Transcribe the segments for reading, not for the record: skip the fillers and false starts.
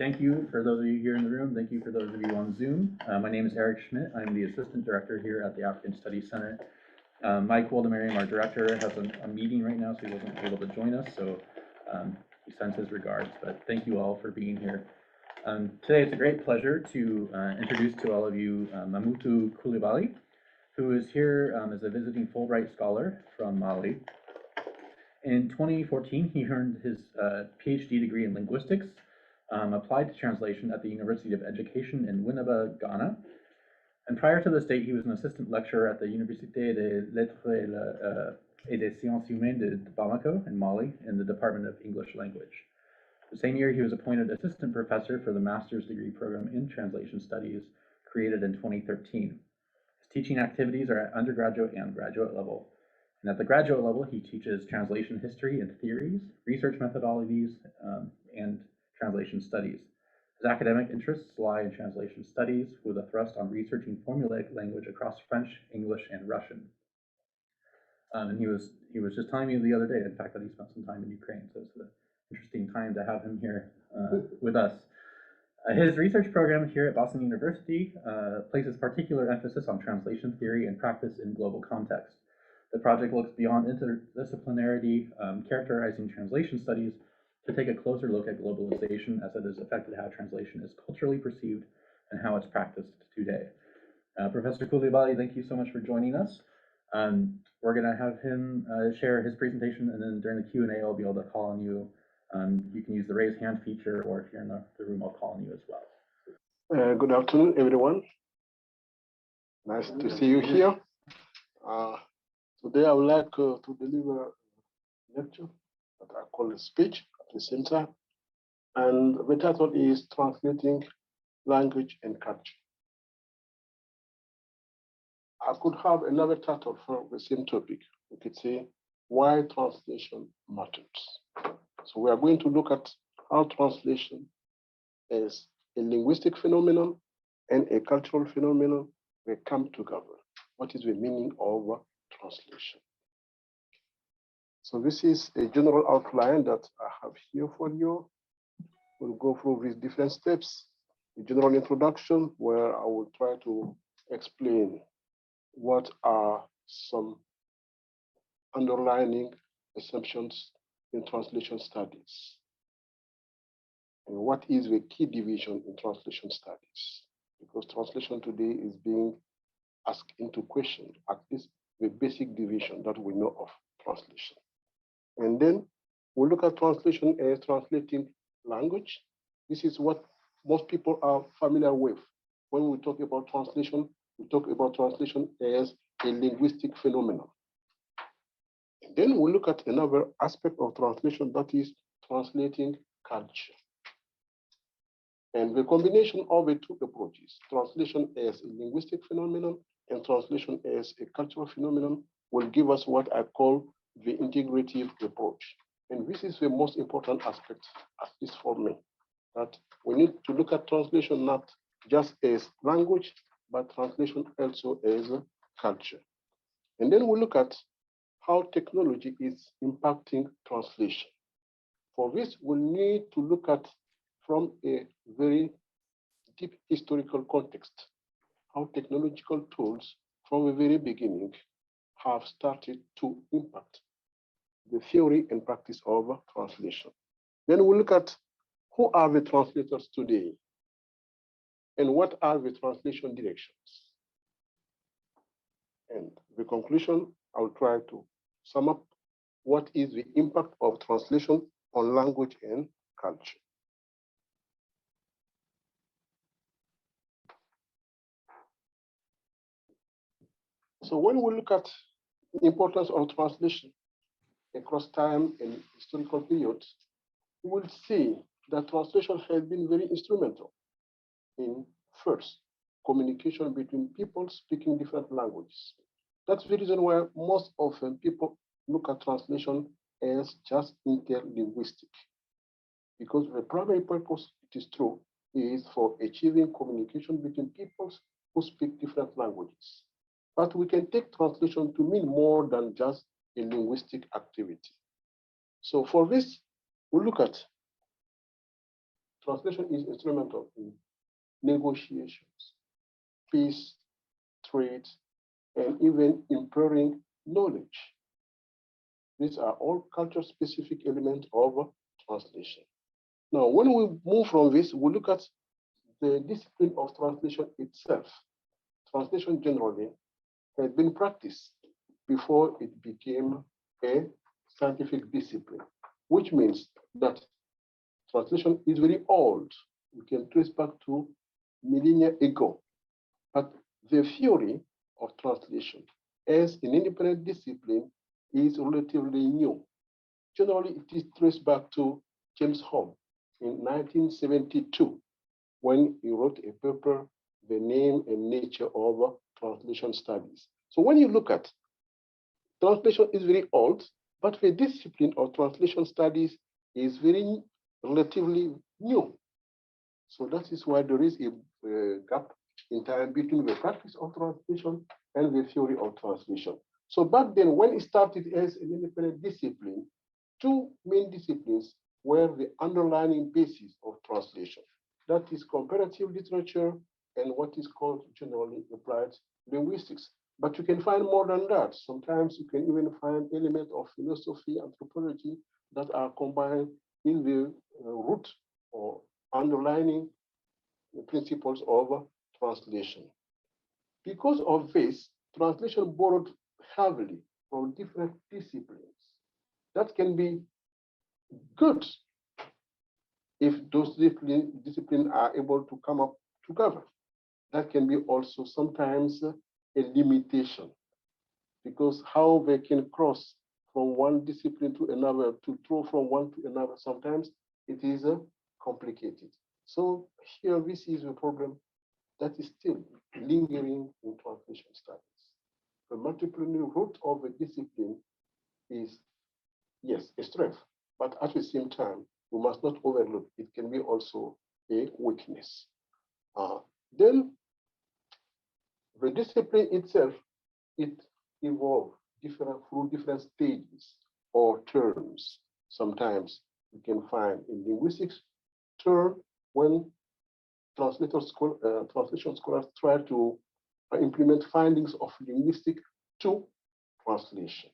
Thank you for those of you here in the room. Thank you for those of you on Zoom. My name is Eric Schmidt. I'm the Assistant Director here at the African Studies Center. Mike Waldemariam, our director, has a meeting right now, so he wasn't able to join us. So he sends his regards, but thank you all for being here. Today it's a great pleasure to introduce to all of you Mamoutou Coulibaly, who is here as a visiting Fulbright scholar from Mali. In 2014, he earned his PhD degree in linguistics, applied to translation at the University of Education in Winneba, Ghana. And prior to this date, he was an assistant lecturer at the Université des Lettres et des Sciences Humaines de Bamako in Mali in the Department of English Language. The same year, he was appointed assistant professor for the master's degree program in translation studies created in 2013. His teaching activities are at undergraduate and graduate level. And at the graduate level, he teaches translation history and theories, research methodologies, and translation studies. His academic interests lie in translation studies with a thrust on researching formulaic language across French, English, and Russian. And he was just telling me the other day, in fact, that he spent some time in Ukraine. So it's an interesting time to have him here with us. His research program here at Boston University places particular emphasis on translation theory and practice in global context. The project looks beyond interdisciplinarity, characterizing translation studies, to take a closer look at globalization as it has affected how translation is culturally perceived and how it's practiced today. Professor Coulibaly, thank you so much for joining us. We're going to have him share his presentation, and then during the Q&A, I'll be able to call on you. You can use the raise hand feature, or if you're in the room, I'll call on you as well. Good afternoon, everyone. Nice to see you here. Today, I would like to deliver a lecture that I call a speech at the same time. And the title is Translating Language and Culture. I could have another title for the same topic. We could say, Why Translation Matters. So we are going to look at how translation is a linguistic phenomenon and a cultural phenomenon. They come together. What is the meaning of translation? So this is a general outline that I have here for you. We'll go through these different steps. A general introduction where I will try to explain what are some underlying assumptions in translation studies, and what is the key division in translation studies, because translation today is being asked into question, at least the basic division that we know of translation. And then we look at translation as translating language. This is what most people are familiar with. When we talk about translation, we talk about translation as a linguistic phenomenon. And then we look at another aspect of translation, that is translating culture. And the combination of the two approaches, translation as a linguistic phenomenon and translation as a cultural phenomenon, will give us what I call the integrative approach. And this is the most important aspect, at least for me, that we need to look at translation not just as language, but translation also as a culture. And then we look at how technology is impacting translation. For this, we need to look at from a very deep historical context, how technological tools from the very beginning have started to impact the theory and practice of translation. Then we look at who are the translators today and what are the translation directions. And the conclusion, I'll try to sum up what is the impact of translation on language and culture. So when we look at the importance of translation across time and historical periods, we will see that translation has been very instrumental in, first, communication between people speaking different languages. That's the reason why most often people look at translation as just interlinguistic, because the primary purpose, it is true, is for achieving communication between peoples who speak different languages. But we can take translation to mean more than just a linguistic activity. So for this, we look at Translation is instrumental in negotiations, peace, trade, and even impairing knowledge. These are all culture-specific elements of translation. Now, when we move from this, we look at the discipline of translation itself. Translation generally had been practiced before it became a scientific discipline, which means that translation is very old. We can trace back to millennia ago. But the theory of translation as an independent discipline is relatively new. Generally, it is traced back to James Home in 1972, when he wrote a paper, The Name and Nature of Translation Studies. So when you look at translation is very old, but the discipline of translation studies is very relatively new. So that is why there is a gap in time between the practice of translation and the theory of translation. So back then, when it started as an independent discipline, two main disciplines were the underlying basis of translation. That is comparative literature and what is called generally applied linguistics. But you can find more than that. Sometimes you can even find elements of philosophy, anthropology that are combined in the root or underlining the principles of translation. Because of this, translation borrowed heavily from different disciplines. That can be good if those disciplines are able to come up together. That can be also sometimes a limitation, because how they can cross from one discipline to another, to throw from one to another, sometimes it is complicated. So here, this is a problem that is still lingering in translation studies. The multidisciplinary root of a discipline is, yes, a strength, but at the same time, we must not overlook it can be also a weakness. Then the discipline itself, it evolved through different stages or terms. Sometimes you can find in linguistics term when translation scholars try to implement findings of linguistic to translation.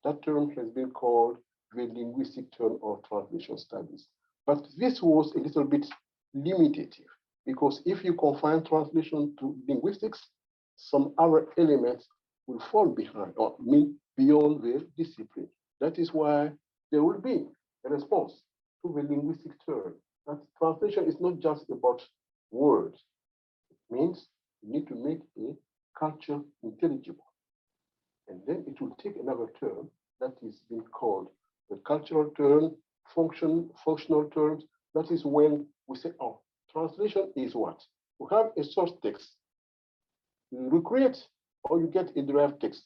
That term has been called the linguistic term of translation studies. But this was a little bit limitative, because if you confine translation to linguistics, some other elements will fall behind or mean beyond the discipline. That is why there will be a response to the linguistic term. That translation is not just about words. It means you need to make a culture intelligible. And then it will take another term that is being called the cultural term, functional terms. That is when we say, oh, translation is what? We have a source text. You recreate or you get a derived text.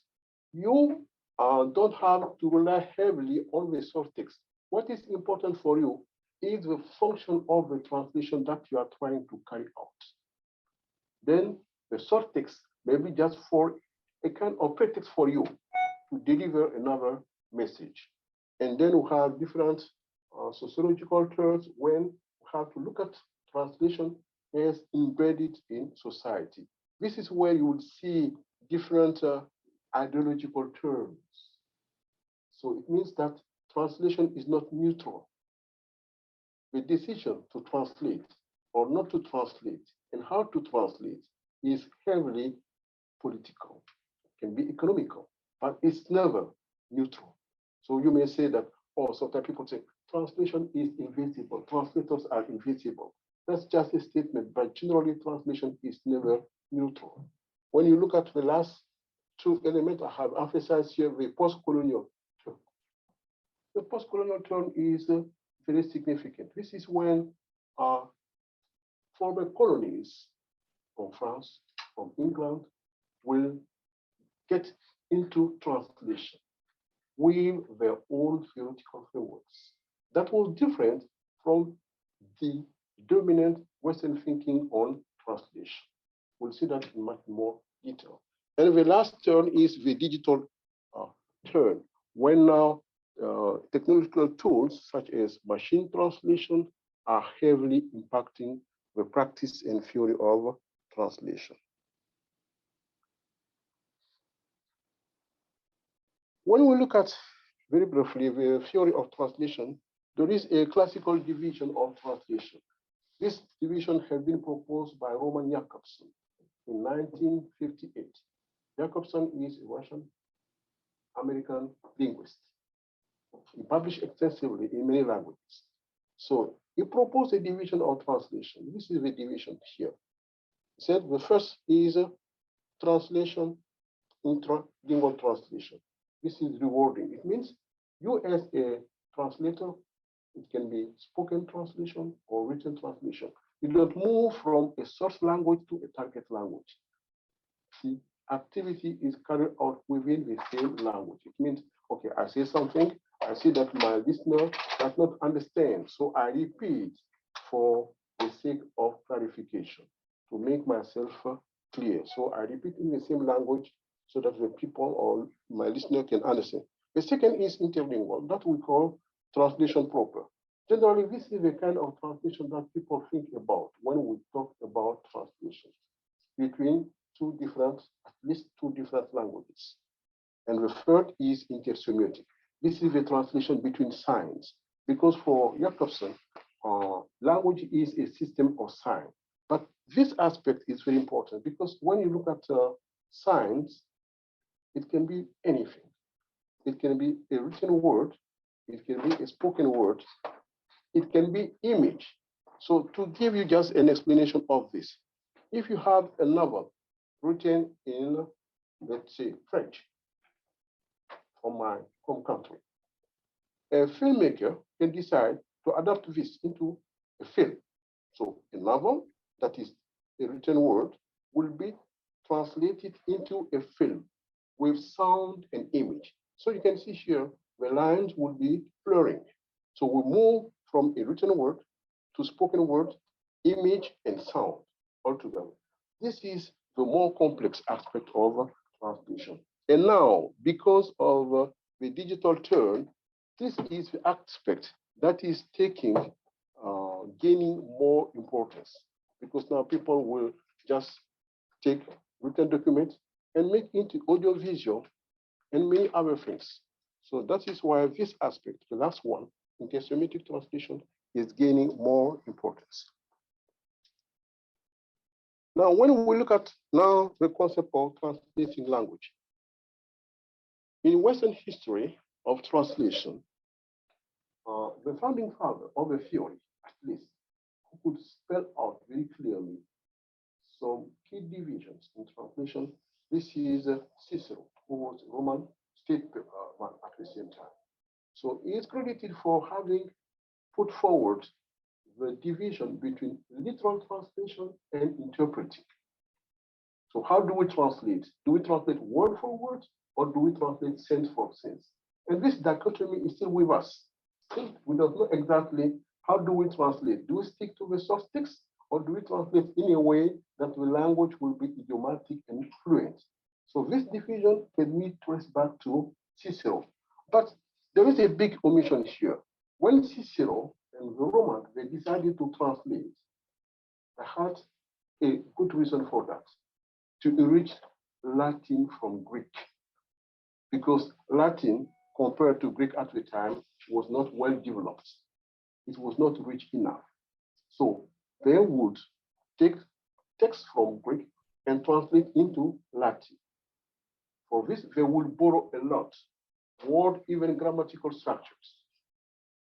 You don't have to rely heavily on the source text. What is important for you is the function of the translation that you are trying to carry out. Then the source text may be just for a kind of pretext for you to deliver another message. And then we have different sociological terms when we have to look at translation as embedded in society. This is where you will see different ideological terms. So it means that translation is not neutral. The decision to translate or not to translate and how to translate is heavily political. It can be economical, but it's never neutral. So you may say that, oh, sometimes people say translation is invisible, translators are invisible. That's just a statement, but generally translation is never neutral. When you look at the last two elements I have emphasized here, the post-colonial term. The post-colonial term is very significant. This is when former colonies from France, from England, will get into translation with their own theoretical frameworks. That was different from the dominant Western thinking on translation. We'll see that in much more detail. And the last turn is the digital turn, when now technological tools such as machine translation are heavily impacting the practice and theory of translation. When we look at very briefly the theory of translation, there is a classical division of translation. This division had been proposed by Roman Jakobson in 1958. Jakobson is a Russian-American linguist. He published extensively in many languages. So he proposed a division of translation. This is the division here. He said the first is translation, intralingual translation. This is rewarding. It means you as a translator, it can be spoken translation or written translation. You don't move from a source language to a target language. The activity is carried out within the same language. It means, okay, I say something, I see that my listener does not understand, so I repeat for the sake of clarification, to make myself clear. So I repeat in the same language so that the people or my listener can understand. The second is interlingual, that we call translation proper. Generally, this is the kind of translation that people think about when we talk about translation between at least two different languages. And the third is intersemiotic. This is the translation between signs, because for Jakobson, language is a system of signs. But this aspect is very important because when you look at signs, it can be anything. It can be a written word, it can be a spoken word, it can be image. So to give you just an explanation of this, if you have a novel written in, let's say, French, from my home country, a filmmaker can decide to adapt this into a film. So a novel that is a written word will be translated into a film with sound and image. So you can see here, the lines will be blurring. So we move from a written word to spoken word, image, and sound altogether. This is the more complex aspect of translation. And now, because of the digital turn, this is the aspect that is gaining more importance, because now people will just take written documents and make into audio visual and many other things. So that is why this aspect, the last one, intersemiotic translation, is gaining more importance. Now, when we look at now the concept of translating language, in Western history of translation, the founding father of the theory, at least, who could spell out very clearly some key divisions in translation, this is Cicero, who was a Roman statesman at the same time. So he is credited for having put forward the division between literal translation and interpreting. So how do we translate? Do we translate word for word, or do we translate sense for sense? And this dichotomy is still with us. We don't know exactly how do we translate. Do we stick to the source text, or do we translate in a way that the language will be idiomatic and fluent? So this division can be traced back to Cicero. But there is a big omission here. When Cicero and the Romans, they decided to translate, they had a good reason for that, to enrich Latin from Greek, because Latin, compared to Greek at the time, was not well developed. It was not rich enough. So they would take text from Greek and translate into Latin. For this, they would borrow a lot, word, even grammatical structures.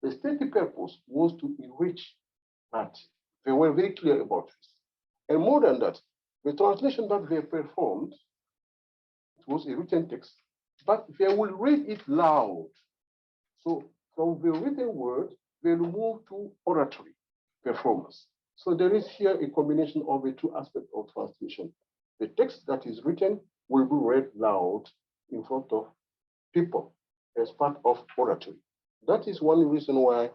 The stated purpose was to enrich Latin. They were very clear about this. And more than that, the translation that they performed, it was a written text, but they will read it loud. So from the written word, they will move to oratory performance. So there is here a combination of the two aspects of translation. The text that is written will be read loud in front of people as part of oratory. That is one reason why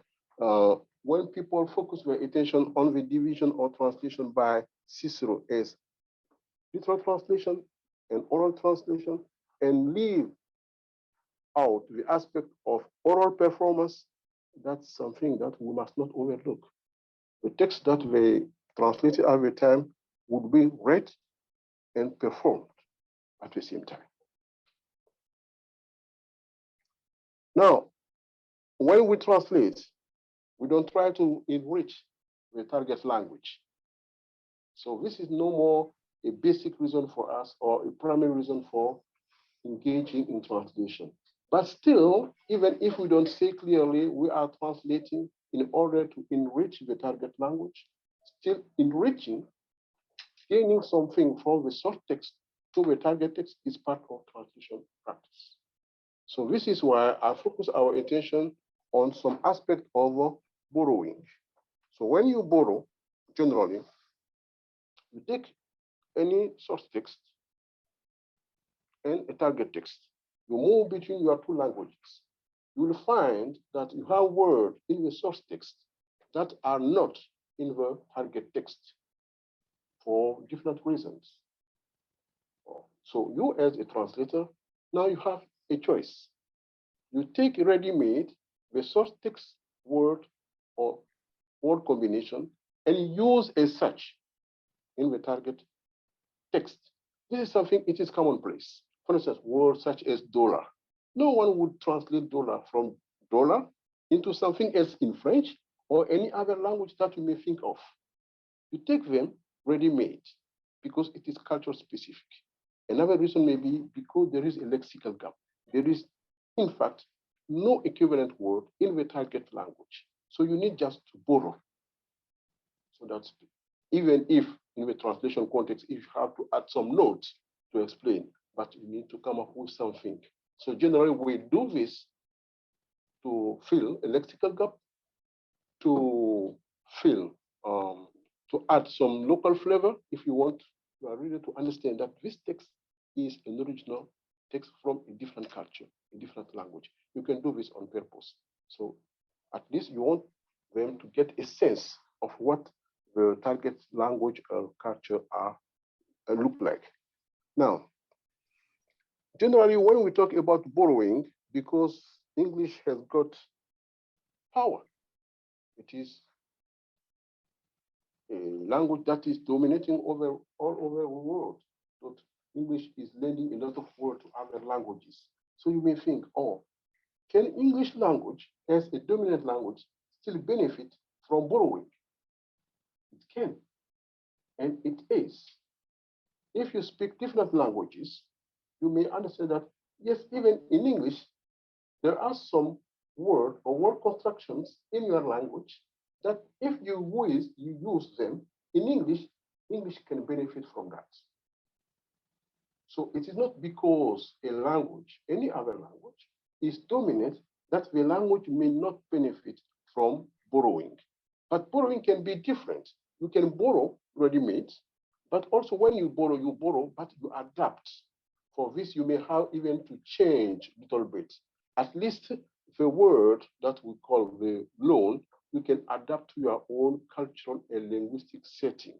when people focus their attention on the division or translation by Cicero as literal translation and oral translation, and leave out the aspect of oral performance, that's something that we must not overlook. The text that they translated every time would be read and performed at the same time. Now, when we translate, we don't try to enrich the target language. So this is no more a basic reason for us or a primary reason for engaging in translation. But still, even if we don't say clearly we are translating in order to enrich the target language, still enriching, gaining something from the source text to the target text is part of translation practice. So this is why I focus our attention on some aspect of borrowing. So when you borrow, generally, you take any source text and a target text. You move between your two languages. You will find that you have words in the source text that are not in the target text for different reasons. So you as a translator, now you have a choice. You take ready-made the source text word or word combination and use as such in the target text. This is something, it is commonplace. For instance, words such as dollar. No one would translate dollar from dollar into something else in French or any other language that you may think of. You take them ready-made because it is culture specific. Another reason may be because there is a lexical gap. There is, in fact, no equivalent word in the target language. So you need just to borrow. So that's even if in the translation context, if you have to add some notes to explain, but you need to come up with something. So generally we do this to fill a lexical gap, to fill, to add some local flavor. If you want, you are ready to understand that this text is an original text from a different culture, a different language. You can do this on purpose. So at least you want them to get a sense of what the target language or culture are look like. Now, generally, when we talk about borrowing, because English has got power, it is a language that is dominating all over the world. But English is lending a lot of words to other languages. So you may think, oh, can English language as a dominant language still benefit from borrowing? It can, and it is. If you speak different languages, you may understand that, yes, even in English, there are some word or word constructions in your language that if you use them in English, English can benefit from that. So it is not because a language, any other language, is dominant that the language may not benefit from borrowing. But borrowing can be different. You can borrow ready-made, but also when you borrow, but you adapt. For this, you may have even to change a little bit. At least the word that we call the loan, you can adapt to your own cultural and linguistic setting.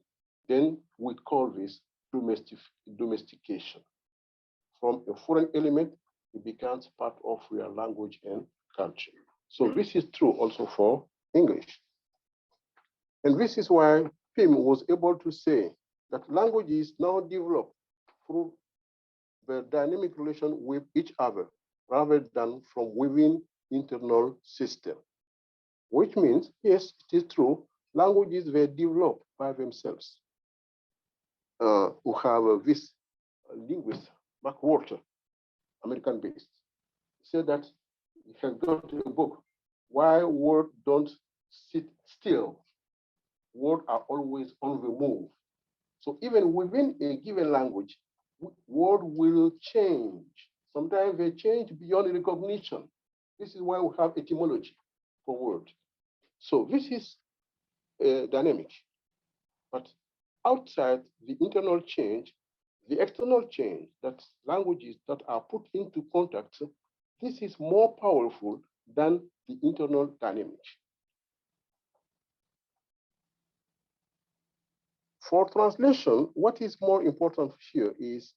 Then we call this domestication. From a foreign element, it becomes part of your language and culture. So this is true also for English. And this is why Pim was able to say that languages now develop through the dynamic relation with each other rather than from within internal system. Which means, yes, it is true, languages were developed by themselves. We have this linguist, Mark Walter, American-based, said that he has got a book, Why Words Don't Sit Still. Words are always on the move. So even within a given language, words will change. Sometimes they change beyond recognition. This is why we have etymology for word. So this is dynamic. But outside the internal change, the external change, that languages that are put into contact, this is more powerful than the internal dynamic. For translation, what is more important here is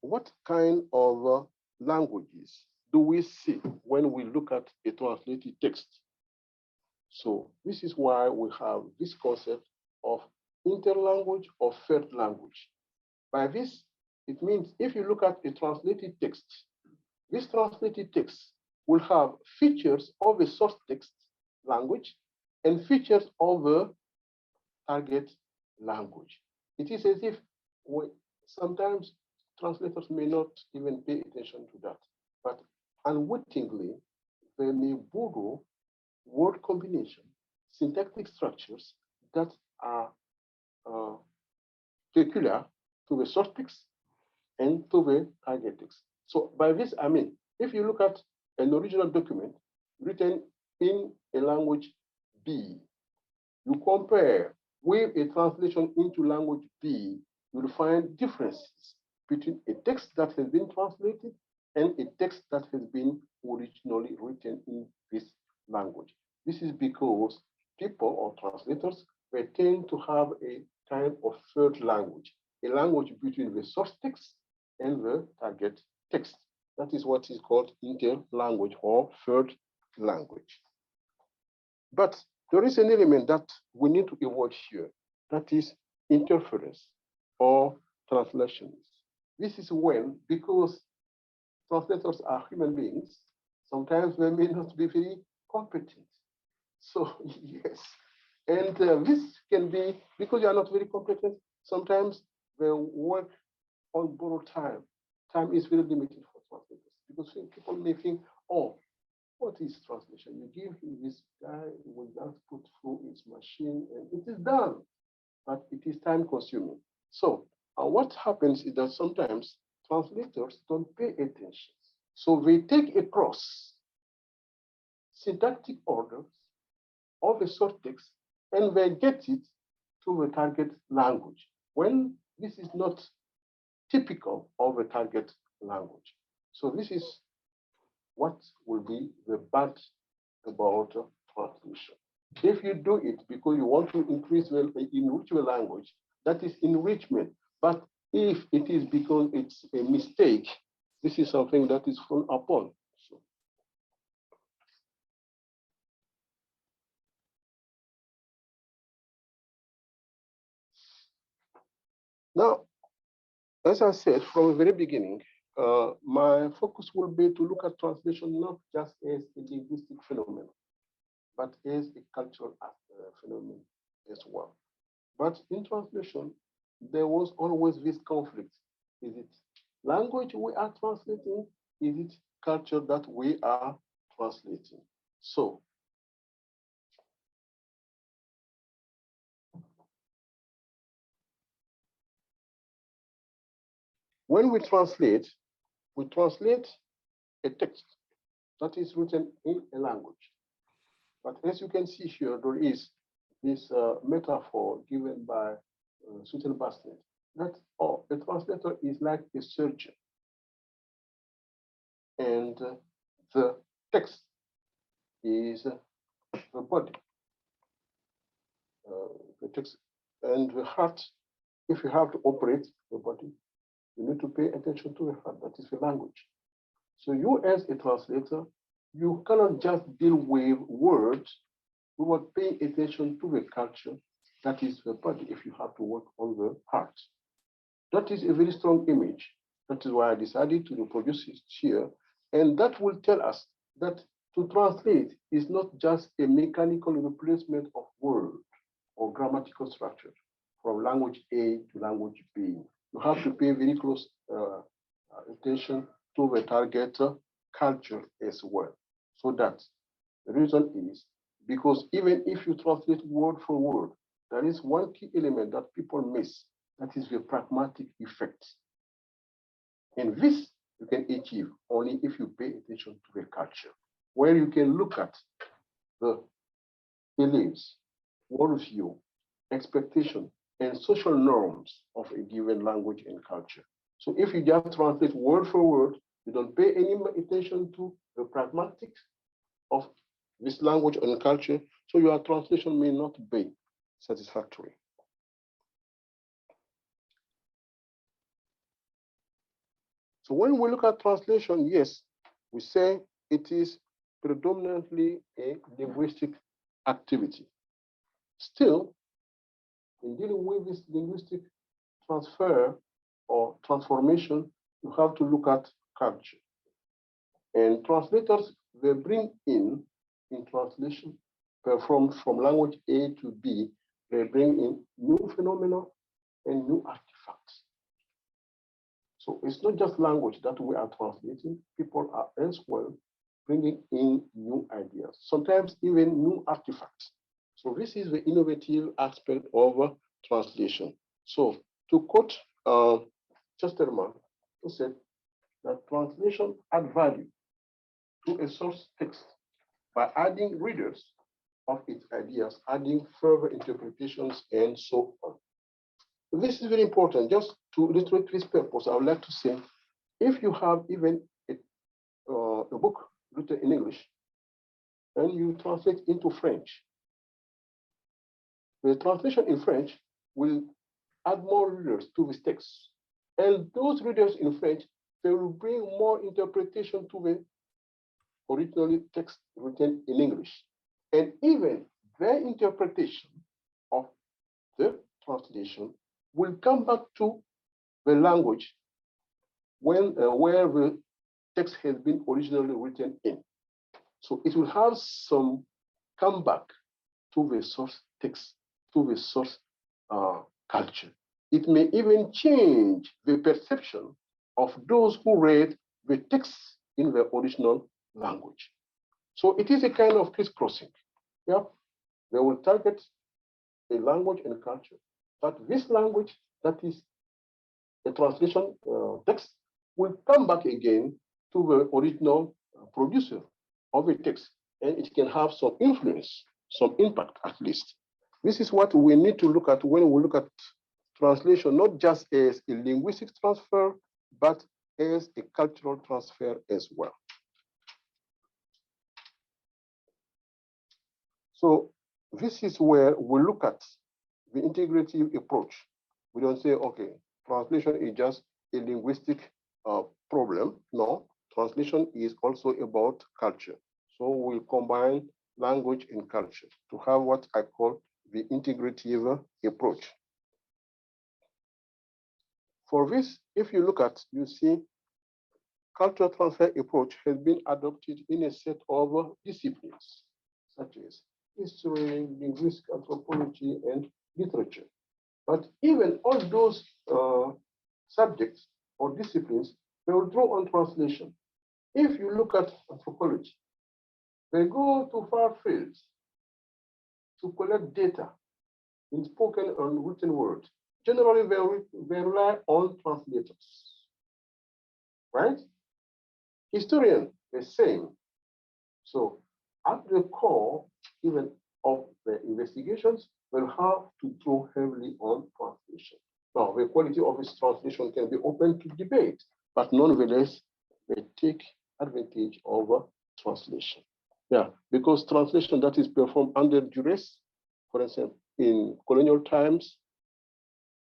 what kind of languages do we see when we look at a translated text? So this is why we have this concept of interlanguage or third language. By this, it means if you look at a translated text, this translated text will have features of a source text language and features of a target language. It is as if sometimes translators may not even pay attention to that, but unwittingly, they may borrow word combination, syntactic structures that are peculiar to the source text and to the target text. So by this, I mean, if you look at an original document written in a language B, you compare with a translation into language B, you'll find differences between a text that has been translated and a text that has been originally written in this language. This is because people or translators, they tend to have a kind of third language, a language between the source text and the target text. That is what is called interlanguage or third language. But there is an element that we need to avoid here, that is interference or translations. This is when, because translators are human beings, sometimes they may not be very competent. So yes, and this can be, because you are not very competent, sometimes they work on borrowed time. Time is very limited for translators, because people may think, oh, what is translation? You give him this guy, he will just put through his machine and it is done, but it is time consuming. So what happens is that sometimes translators don't pay attention. So they take across syntactic orders of the source text and they get it to the target language, when this is not typical of the target language. So this is what will be the bad about translation. If you do it because you want to enrich the language, that is enrichment. But if it is because it's a mistake, this is something that is frowned upon. So. Now, as I said from the very beginning, my focus will be to look at translation not just as a linguistic phenomenon, but as a cultural phenomenon as well. But in translation, there was always this conflict. Is it language we are translating? Is it culture that we are translating? So, when we translate a text that is written in a language. But as you can see here, there is this metaphor given by Susan Bassett that the translator is like a surgeon. And the text is the body. The text and the heart, if you have to operate the body, you need to pay attention to the heart, that is the language. So you as a translator, you cannot just deal with words without paying attention to the culture, that is the body, if you have to work on the heart. That is a very strong image. That is why I decided to reproduce it here. And that will tell us that to translate is not just a mechanical replacement of word or grammatical structure from language A to language B. You have to pay very close attention to the target culture as well. So that the reason is because even if you translate word for word, there is one key element that people miss, that is the pragmatic effect. And this you can achieve only if you pay attention to the culture, where you can look at the beliefs, worldview, expectation, and social norms of a given language and culture. So if you just translate word for word, you don't pay any attention to the pragmatics of this language and culture, so your translation may not be satisfactory. So when we look at translation, yes, we say it is predominantly a linguistic activity. Still, in dealing with this linguistic transfer or transformation, you have to look at culture. And translators, they bring in translation, from language A to B, they bring in new phenomena and new artifacts. So it's not just language that we are translating, people are as well bringing in new ideas, sometimes even new artifacts. So this is the innovative aspect of translation. So to quote Chesterman, who said that translation adds value to a source text by adding readers of its ideas, adding further interpretations, and so on. This is very important. Just to illustrate this purpose, I would like to say, if you have even a book written in English, and you translate into French, the translation in French will add more readers to this text. And those readers in French, they will bring more interpretation to the original text written in English. And even their interpretation of the translation will come back to the language where the text has been originally written in. So it will have some comeback to the source text, to the source culture. It may even change the perception of those who read the text in the original language. So it is a kind of crisscrossing. Yeah, they will target a language and culture, but this language that is a translation text will come back again to the original producer of the text, and it can have some influence, some impact at least. This is what we need to look at when we look at translation, not just as a linguistic transfer, but as a cultural transfer as well. So this is where we look at the integrative approach. We don't say, okay, translation is just a linguistic problem. No, translation is also about culture. So we combine language and culture to have what I call the integrative approach. For this, if you look at, you see, cultural transfer approach has been adopted in a set of disciplines, such as history, linguistic anthropology, and literature. But even all those subjects or disciplines, they will draw on translation. If you look at anthropology, they go to far fields to collect data in spoken and written words. Generally, they rely on translators, right? Historian, the same. So at the core, even of the investigations, will have to draw heavily on translation. Now, the quality of this translation can be open to debate, but nonetheless, they take advantage of translation. Yeah, because translation that is performed under duress, for instance, in colonial times,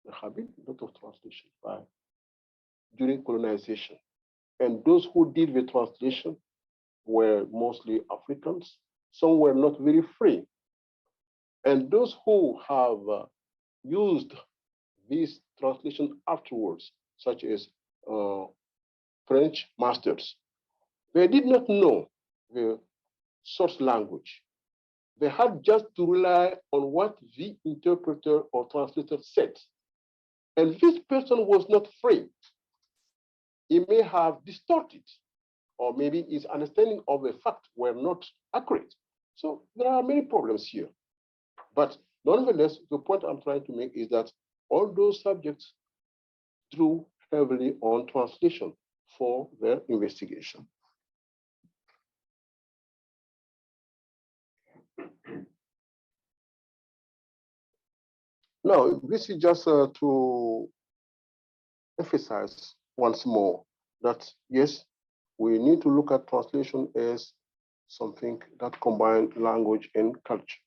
there have been a lot of translation during colonization. And those who did the translation were mostly Africans. Some were not very free. And those who have used this translation afterwards, such as French masters, they did not know the source language. They had just to rely on what the interpreter or translator said. And this person was not free. He may have distorted, or maybe his understanding of the fact were not accurate. So there are many problems here. But nonetheless, the point I'm trying to make is that all those subjects drew heavily on translation for their investigation. Now, this is just to emphasize once more that, yes, we need to look at translation as something that combines language and culture.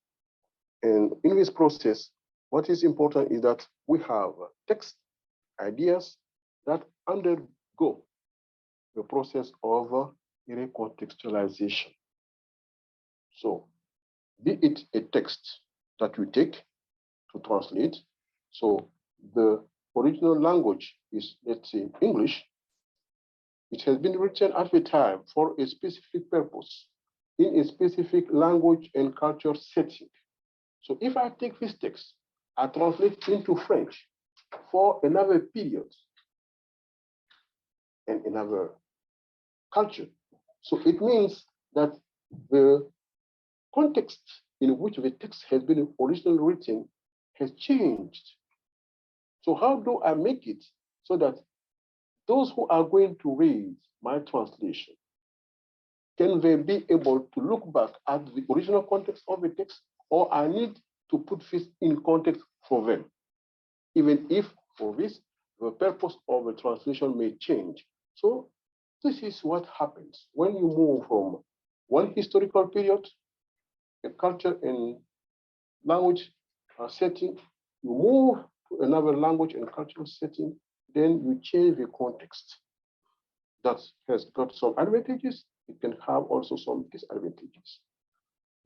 And in this process, what is important is that we have text, ideas that undergo the process of recontextualization. So be it a text that you take to translate. So the original language is, let's say, English. It has been written at the time for a specific purpose in a specific language and culture setting. So if I take this text, I translate into French for another period and another culture. So it means that the context in which the text has been originally written has changed. So how do I make it so that those who are going to read my translation, can they be able to look back at the original context of the text, or I need to put this in context for them, even if for this, the purpose of the translation may change. So this is what happens when you move from one historical period, a culture and language setting, you move to another language and cultural setting, then you change the context. That has got some advantages, it can have also some disadvantages.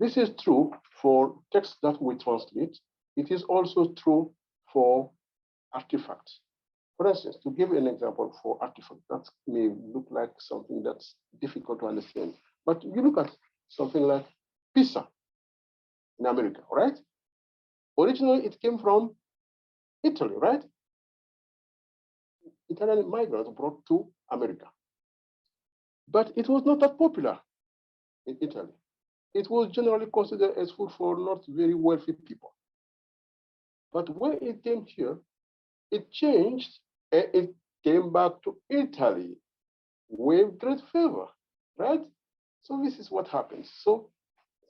This is true for text that we translate. It is also true for artifacts. For instance, to give an example for artifact, that may look like something that's difficult to understand. But you look at something like pizza in America, right? Originally, it came from Italy, right? Italian migrants brought to America. But it was not that popular in Italy. It was generally considered as food for not very wealthy people. But when it came here, it changed and it came back to Italy with great favor, right? So this is what happens. So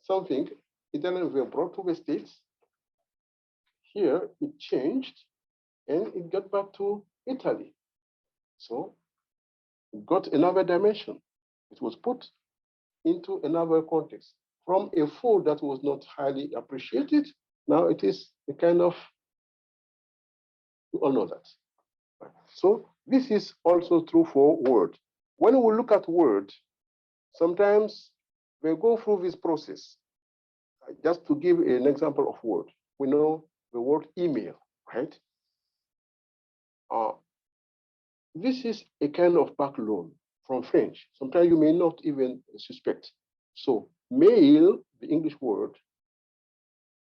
something Italians were brought to the States. Here it changed and it got back to Italy. So it got another dimension. It was put into another context. From a food that was not highly appreciated, now it is a kind of, you all know that. So this is also true for word. When we look at word, sometimes we go through this process. Just to give an example of word, we know the word email, right? This is a kind of back loan from French. Sometimes you may not even suspect. So mail, the English word,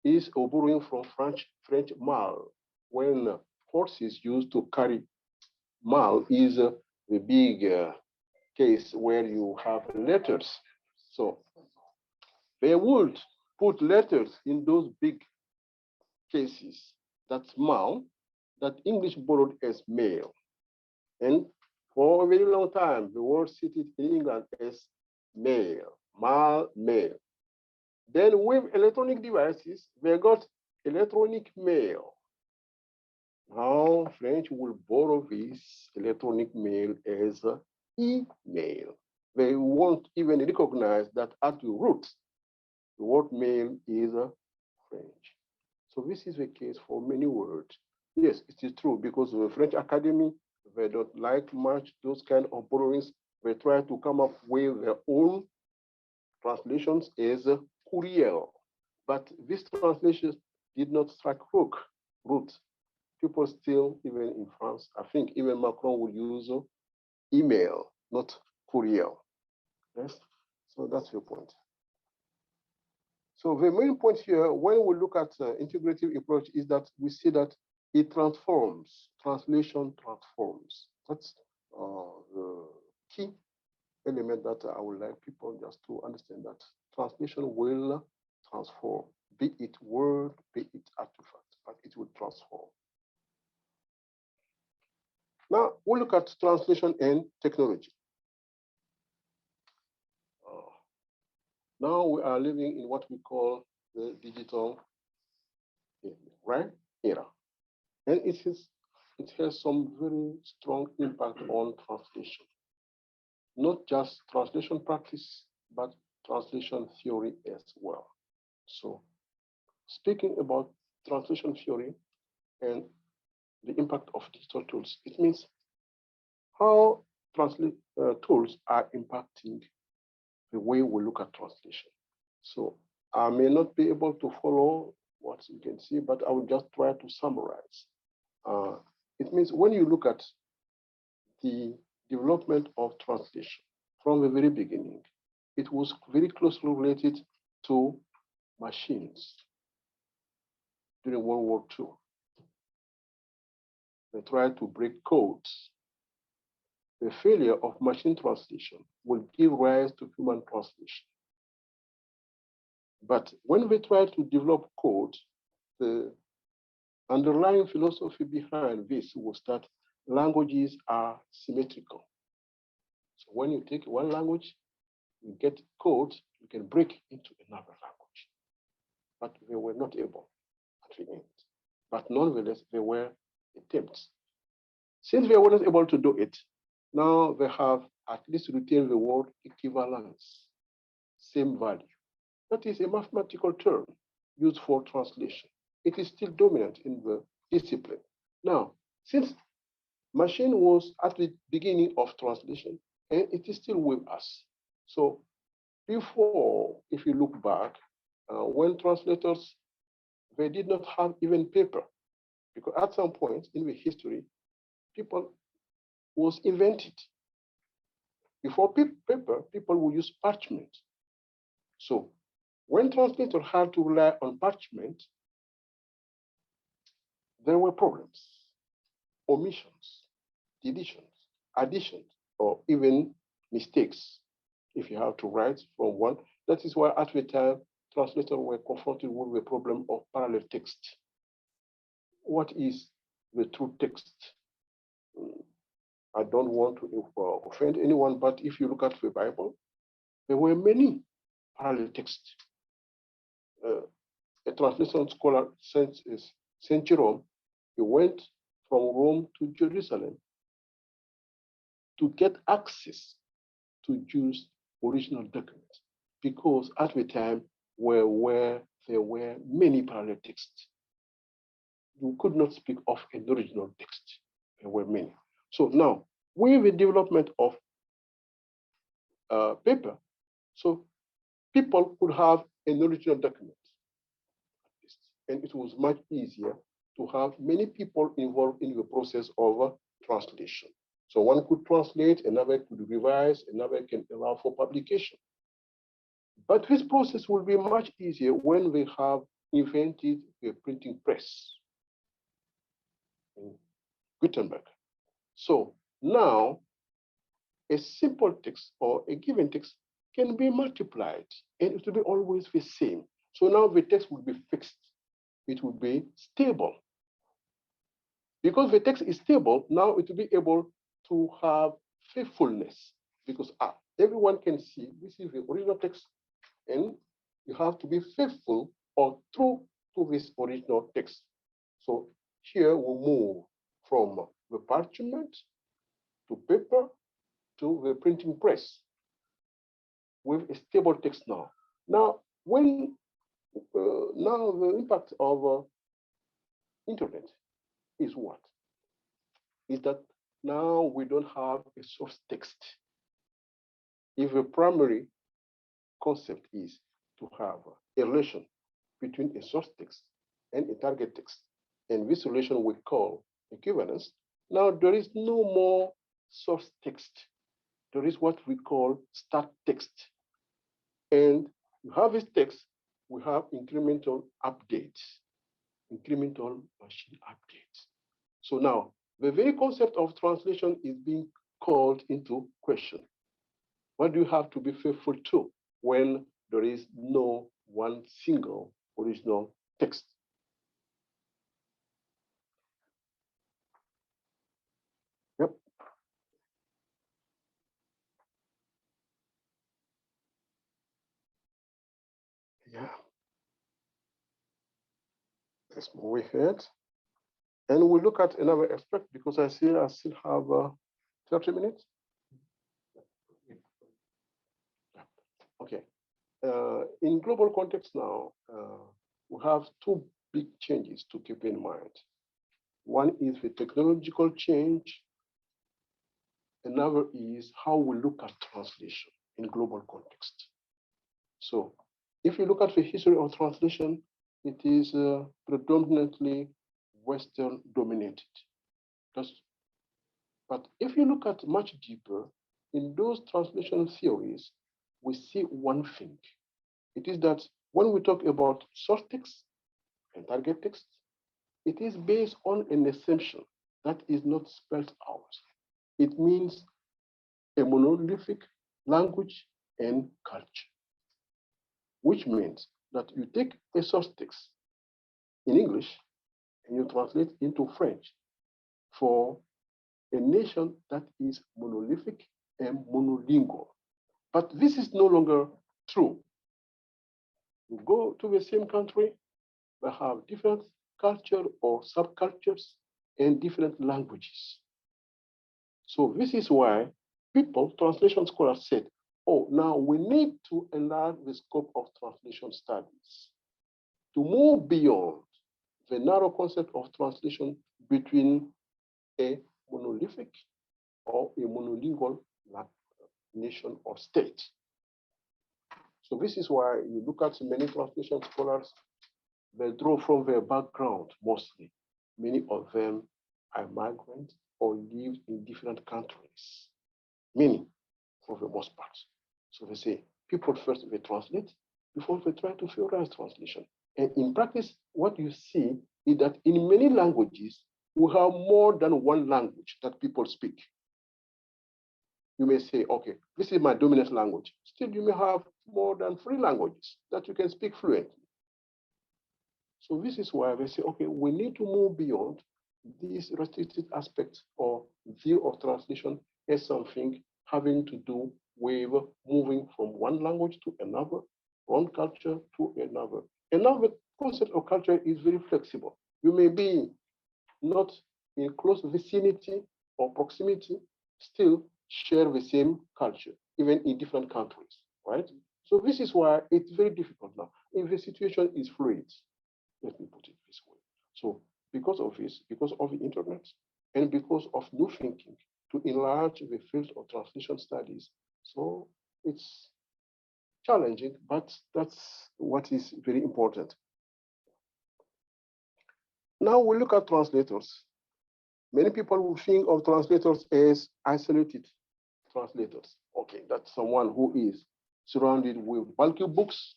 is a borrowing from French mal, when horses used to carry mal is the big case where you have letters. So they would put letters in those big cases, that's mal, that English borrowed as mail. And for a very long time, the word cited in England as mail, mail. Then with electronic devices, they got electronic mail. Now French will borrow this electronic mail as email. They won't even recognize that at the root, the word mail is French. So this is the case for many words. Yes, it is true, because the French Academy, they don't like much those kind of borrowings. They try to come up with their own translations as courriel. But this translation did not strike root. People still, even in France, I think even Macron would use email, not courriel. Yes, so that's your point. So the main point here, when we look at integrative approach, is that we see that it transforms, translation transforms. That's the key element that I would like people just to understand, that translation will transform, be it word, be it artifact, but it will transform. Now, we'll look at translation and technology. Now we are living in what we call the digital era. And it has some very strong impact on translation. Not just translation practice, but translation theory as well. So speaking about translation theory and the impact of digital tools, it means how tools are impacting the way we look at translation. So I may not be able to follow what you can see, but I will just try to summarize. It means when you look at the development of translation from the very beginning, it was very closely related to machines during World War II. They tried to break codes. The failure of machine translation will give rise to human translation. But when we try to develop code, the underlying philosophy behind this was that languages are symmetrical. So when you take one language, you get code, you can break into another language. But they were not able at the end. But nonetheless, there were attempts. Since they were not able to do it, now they have at least retained the word equivalence, same value. That is a mathematical term used for translation. It is still dominant in the discipline. Now, since machine was at the beginning of translation, and it is still with us. So before, if you look back, when translators, they did not have even paper, because at some point in the history, people was invented. Before paper, people would use parchment. So when translators had to rely on parchment, there were problems, omissions, deletions, additions, or even mistakes. If you have to write from one, that is why at the time, translators were confronted with the problem of parallel text. What is the true text? I don't want to offend anyone, but if you look at the Bible, there were many parallel texts. A translation scholar, Saint Jerome, he went from Rome to Jerusalem to get access to Jews' original documents, because at the time where there were many parallel texts. You could not speak of an original text. There were many. So now, with the development of paper, so people could have an original document. And it was much easier to have many people involved in the process of translation. So one could translate, another could revise, another can allow for publication. But this process will be much easier when we have invented the printing press in Gutenberg. So now a simple text or a given text can be multiplied and it will be always the same. So now the text will be fixed. It will be stable. Because the text is stable, now it will be able to have faithfulness, because everyone can see this is the original text, and you have to be faithful or true to this original text. So here we move from the parchment to paper to the printing press with a stable text now. Now, now the impact of internet is what? Is that now we don't have a source text. If the primary concept is to have a relation between a source text and a target text, and this relation we call equivalence, now there is no more source text. There is what we call start text. And you have this text, we have incremental updates, incremental machine updates. So now, the very concept of translation is being called into question. What do you have to be faithful to when there is no one single original text? Yep. Yeah. Let's move ahead. And we look at another aspect, because I still have 30 minutes. Okay. In global context now, we have two big changes to keep in mind. One is the technological change. Another is how we look at translation in global context. So If you look at the history of translation, it is predominantly Western dominated. But if you look at much deeper, in those translation theories, we see one thing. It is that when we talk about source text and target text, it is based on an assumption that is not spelled out. It means a monolithic language and culture, which means that you take a source text in English and you translate into French for a nation that is monolithic and monolingual. But this is no longer true. You go to the same country, they have different culture or subcultures and different languages. So this is why people, translation scholars said, oh, now we need to enlarge the scope of translation studies to move beyond the narrow concept of translation between a monolithic or a monolingual nation or state. So this is why you look at many translation scholars, they draw from their background mostly. Many of them are migrants or live in different countries, many for the most part. So they say people first they translate before they try to theorize translation. And in practice, what you see is that in many languages, we have more than one language that people speak. You may say, okay, this is my dominant language. Still, you may have more than 3 languages that you can speak fluently. So this is why they say, okay, we need to move beyond this restricted aspect or view of translation as something having to do with moving from one language to another, one culture to another. And now the concept of culture is very flexible. You may be not in close vicinity or proximity, still share the same culture, even in different countries, right? So this is why it's very difficult now. If the situation is fluid, let me put it this way. So because of this, because of the internet, and because of new thinking to enlarge the field of translation studies, so it's challenging, but that's what is very important. Now we look at translators. Many people will think of translators as isolated translators. Okay, that's someone who is surrounded with bulky books,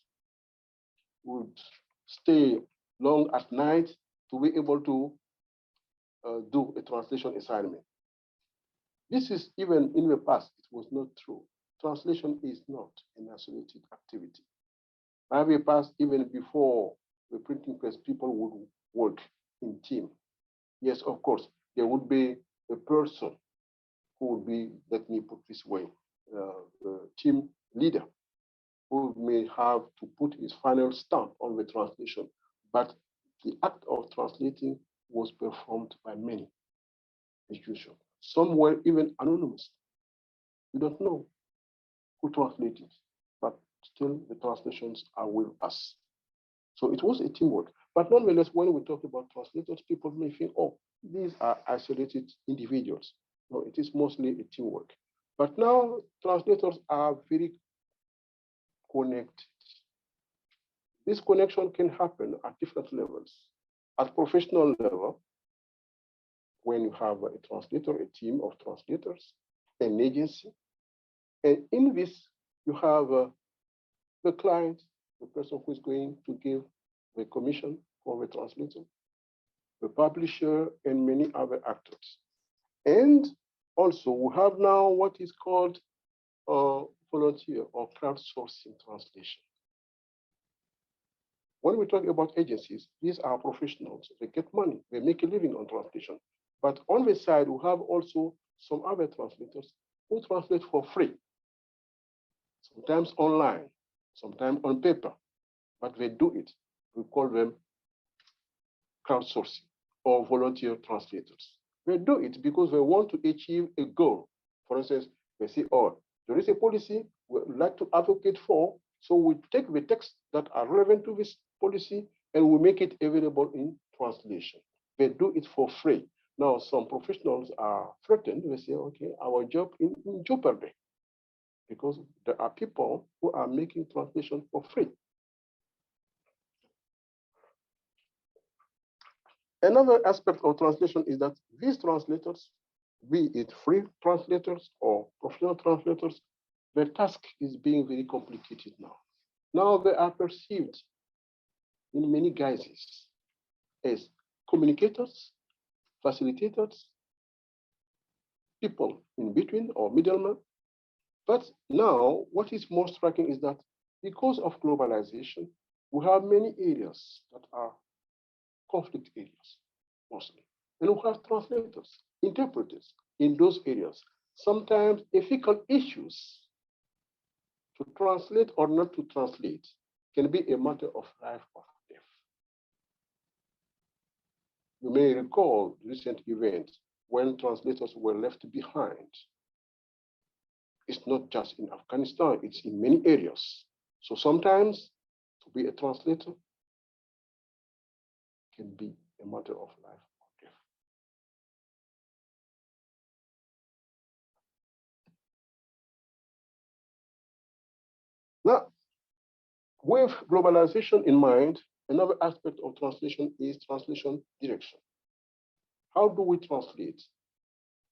would stay long at night to be able to do a translation assignment. This is even in the past, it was not true. Translation is not an isolated activity. In the past, even before the printing press, people would work in team. Yes, of course, there would be a person who would be, let me put this way, the team leader who may have to put his final stamp on the translation. But the act of translating was performed by many institutions. Some were even anonymous. We don't know who translated, but still the translations are with us. So it was a teamwork. But nonetheless, when we talk about translators, people may think, oh, these are isolated individuals. No, it is mostly a teamwork. But now translators are very connected. This connection can happen at different levels. At professional level, when you have a translator, a team of translators, an agency, and in this, you have the client, the person who is going to give the commission for the translator, the publisher, and many other actors. And also, we have now what is called volunteer or crowdsourcing translation. When we talk about agencies, these are professionals. They get money. They make a living on translation. But on the side, we have also some other translators who translate for free, sometimes online, sometimes on paper, but they do it. We call them crowdsourcing or volunteer translators. They do it because they want to achieve a goal. For instance, they say, oh, there is a policy we would like to advocate for, so we take the texts that are relevant to this policy and we make it available in translation. They do it for free. Now, some professionals are threatened. They say, okay, our job in jeopardy because there are people who are making translation for free. Another aspect of translation is that these translators, be it free translators or professional translators, their task is being very complicated now. Now they are perceived in many guises as communicators, facilitators, people in between or middlemen. But now what is more striking is that because of globalization, we have many areas that are conflict areas mostly. And we have translators, interpreters in those areas. Sometimes ethical issues to translate or not to translate can be a matter of life or death. You may recall recent events when translators were left behind. It's not just in Afghanistan, it's in many areas. So sometimes to be a translator can be a matter of life or death. Now, with globalization in mind, another aspect of translation is translation direction. How do we translate?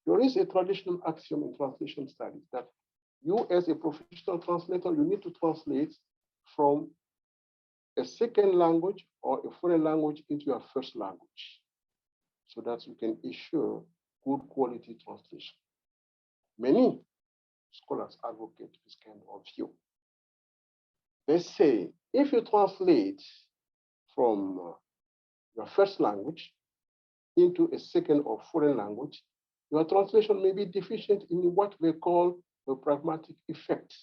There is a traditional axiom in translation studies that you, as a professional translator, you need to translate from a second language or a foreign language into your first language so that you can ensure good quality translation. Many scholars advocate this kind of view. They say if you translate from your first language into a second or foreign language, your translation may be deficient in what they call the pragmatic effect.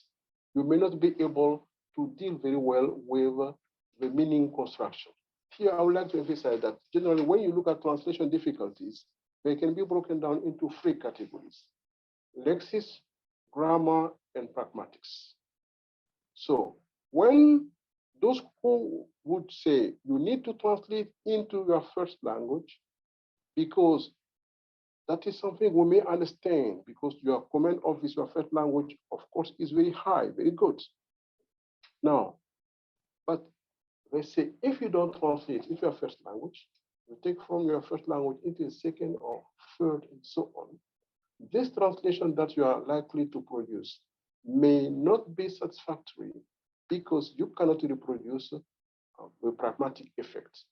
You may not be able to deal very well with the meaning construction. Here, I would like to emphasize that generally, when you look at translation difficulties, they can be broken down into three categories: lexis, grammar, and pragmatics. So when those who would say you need to translate into your first language because that is something we may understand because your command of this, your first language, of course, is very high, very good. Now, but they say if you don't translate into your first language, you take from your first language into a second or third and so on. This translation that you are likely to produce may not be satisfactory because you cannot reproduce the pragmatic effect.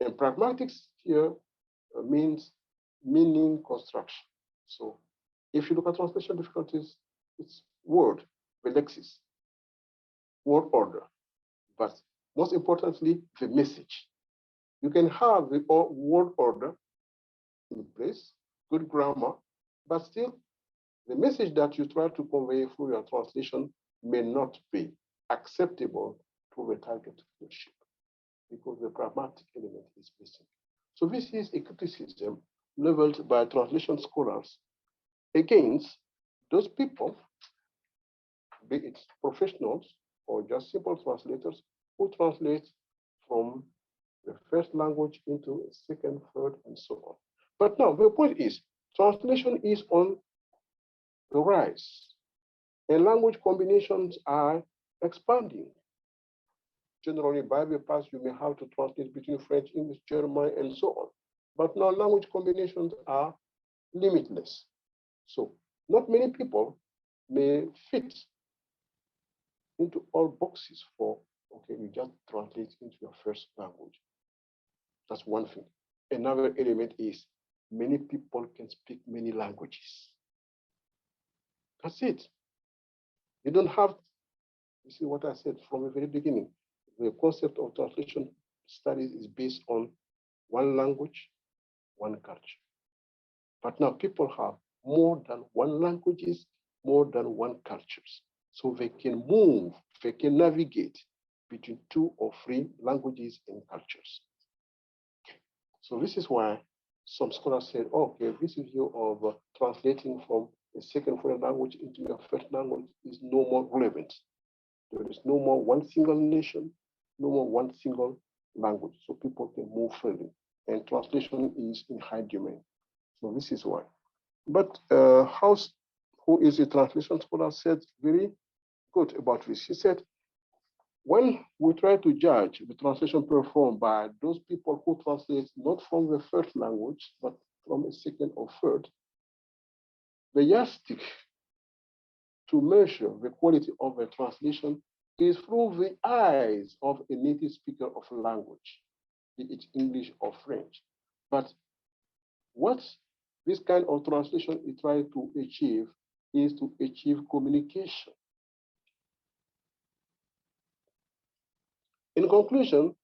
And pragmatics here means meaning construction. So if you look at translation difficulties, it's word, the lexis, word order, but most importantly, the message. You can have the word order in place, good grammar, but still the message that you try to convey through your translation may not be acceptable to the target readership because the pragmatic element is missing. So this is a criticism leveled by translation scholars against those people, be it professionals or just simple translators, who translate from the first language into a second, third, and so on. But now the point is, translation is on the rise, and language combinations are expanding. Generally, by the past, you may have to translate between French, English, German, and so on. But now language combinations are limitless. So not many people may fit into all boxes for, okay, you just translate into your first language. That's one thing. Another element is many people can speak many languages. That's it. You don't have, you see what I said from the very beginning. The concept of translation studies is based on one language, one culture. But now people have more than one languages, more than one cultures. So they can move, they can navigate between 2 or 3 languages and cultures. So this is why some scholars said, okay, this view of translating from a second foreign language into your first language is no more relevant. There is no more one single nation, no more one single language. So people can move freely. And translation is in high demand. So this is why. But who is a translation scholar, said very good about this. He said, when we try to judge the translation performed by those people who translate not from the first language, but from a second or third, the yardstick to measure the quality of a translation is through the eyes of a native speaker of a language, be it English or French. But what this kind of translation is trying to achieve is to achieve communication. In conclusion,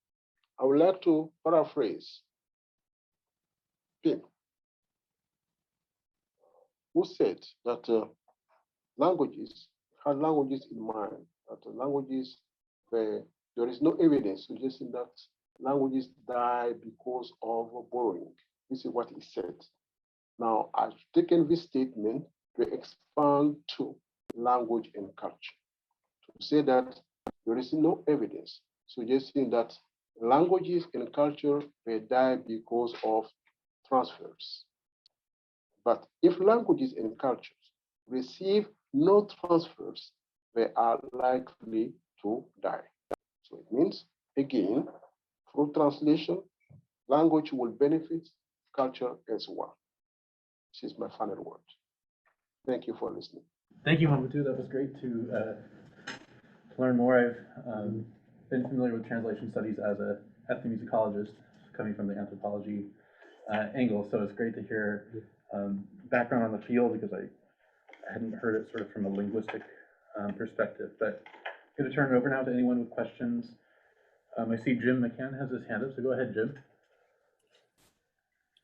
I would like to paraphrase Pim, who said that languages had languages in mind, that languages there is no evidence suggesting that languages die because of borrowing. This is what he said. Now, I've taken this statement to expand to language and culture, to say that there is no evidence suggesting that languages and culture may die because of transfers. But if languages and cultures receive no transfers, they are likely to die. So it means, again, through translation, language will benefit, culture as well. This is my final word. Thank you for listening. Thank you, Mamoutou. That was great to learn more. I've been familiar with translation studies as an ethnomusicologist coming from the anthropology angle, so it's great to hear background on the field because I hadn't heard it sort of from a linguistic perspective. But I'm going to turn it over now to anyone with questions. I see Jim McCann has his hand up, so go ahead, Jim.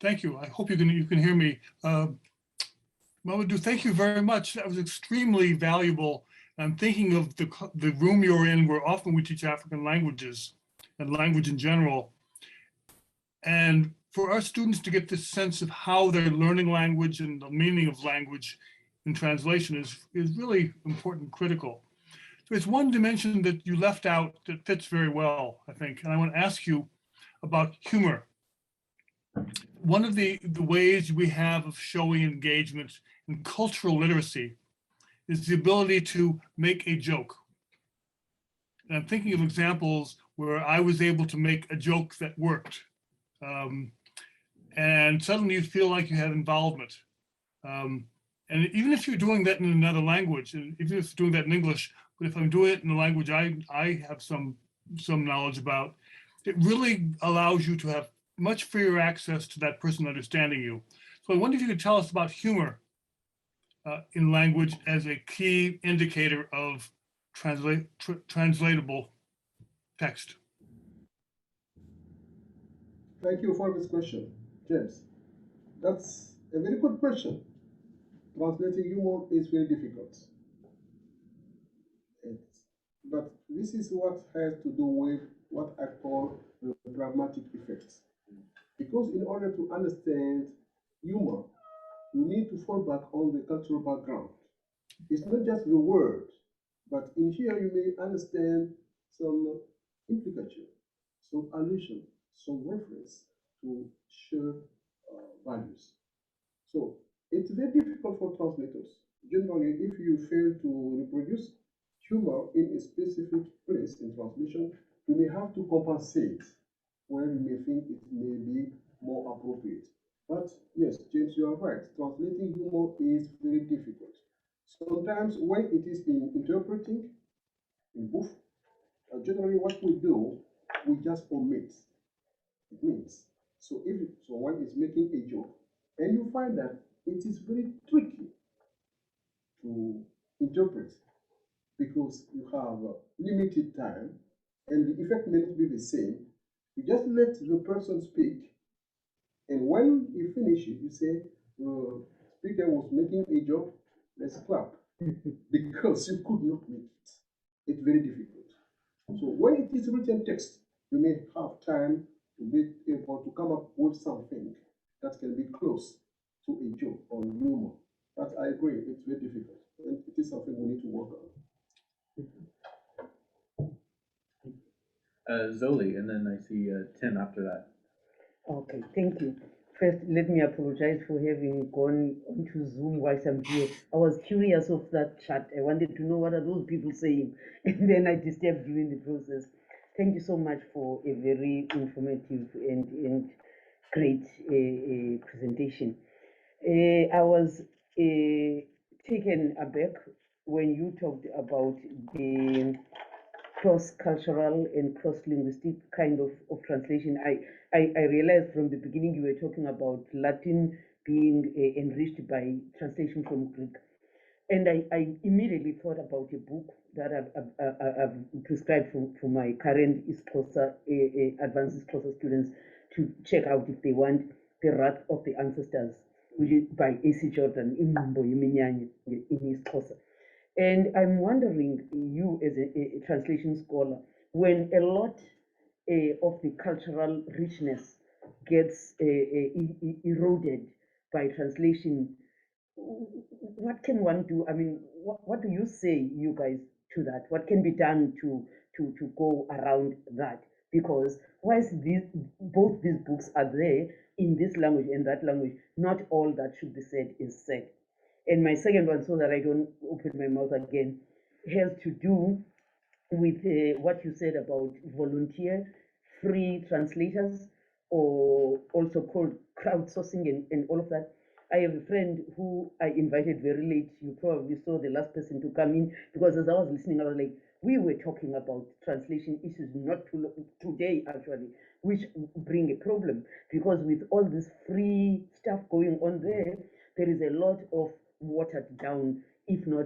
Thank you. I hope you can hear me. Mamoutou, thank you very much. That was extremely valuable. I'm thinking of the room you're in where often we teach African languages and language in general. And for our students to get this sense of how they're learning language and the meaning of language in translation is really important, critical. There's one dimension that you left out that fits very well, I think, and I want to ask you about humor. One of the ways we have of showing engagement in cultural literacy is the ability to make a joke. And I'm thinking of examples where I was able to make a joke that worked. And suddenly you feel like you have involvement. And even if you're doing that in another language, and even if you're doing that in English, but if I'm doing it in a language I have some knowledge about, it really allows you to have much freer access to that person understanding you. So I wonder if you could tell us about humor in language as a key indicator of translatable text. Thank you for this question, James. That's a very good question. Translating humor is very difficult. But this is what has to do with what I call the dramatic effects. Because in order to understand humor, you need to fall back on the cultural background. It's not just the word, but in here you may understand some implication, some allusion, some reference to shared values. So it's very difficult for translators. Generally, if you fail to reproduce humor in a specific place in translation, you may have to compensate where you may think it may be more appropriate. But yes, James, you are right. Translating humor is very difficult. Sometimes when it is in interpreting, in book, generally what we do, we just omit. It means, so if someone is making a joke, and you find that it is very tricky to interpret because you have limited time and the effect may not be the same, you just let the person speak, and when you finish it, you say, the speaker was making a joke, let's clap, because you could not make it. It's very difficult. So when it is written text, you may have time to be able to come up with something that can be close to a joke or humor. But I agree, it's very difficult. And it is something we need to work on. Zoli, and then I see Tim after that. Okay, thank you. First, let me apologize for having gone onto Zoom whilst I'm here. I was curious of that chat. I wanted to know what are those people saying, and then I disturbed you in the process. Thank you so much for a very informative and great presentation. I was taken aback when you talked about the cross-cultural and cross-linguistic kind of translation. I realized from the beginning you were talking about Latin being enriched by translation from Greek. And I immediately thought about a book that I've prescribed for my current ISXXOSA, advanced ISXXOSA students to check out if they want The Wrath of the Ancestors, which is by A.C. Jordan, Ingqumbo Yeminyanya in ISXXOSA. And I'm wondering, you as a translation scholar, when a lot of the cultural richness gets eroded by translation, what can one do? I mean, what do you say, you guys, to that? What can be done to go around that? Because whilst both these books are there in this language and that language, not all that should be said is said. And my second one, so that I don't open my mouth again, has to do with what you said about volunteer free translators, or also called crowdsourcing and all of that. I have a friend who I invited very late. You probably saw the last person to come in, because as I was listening, I was like, we were talking about translation issues not today, actually, which bring a problem, because with all this free stuff going on there, there is a lot of watered down, if not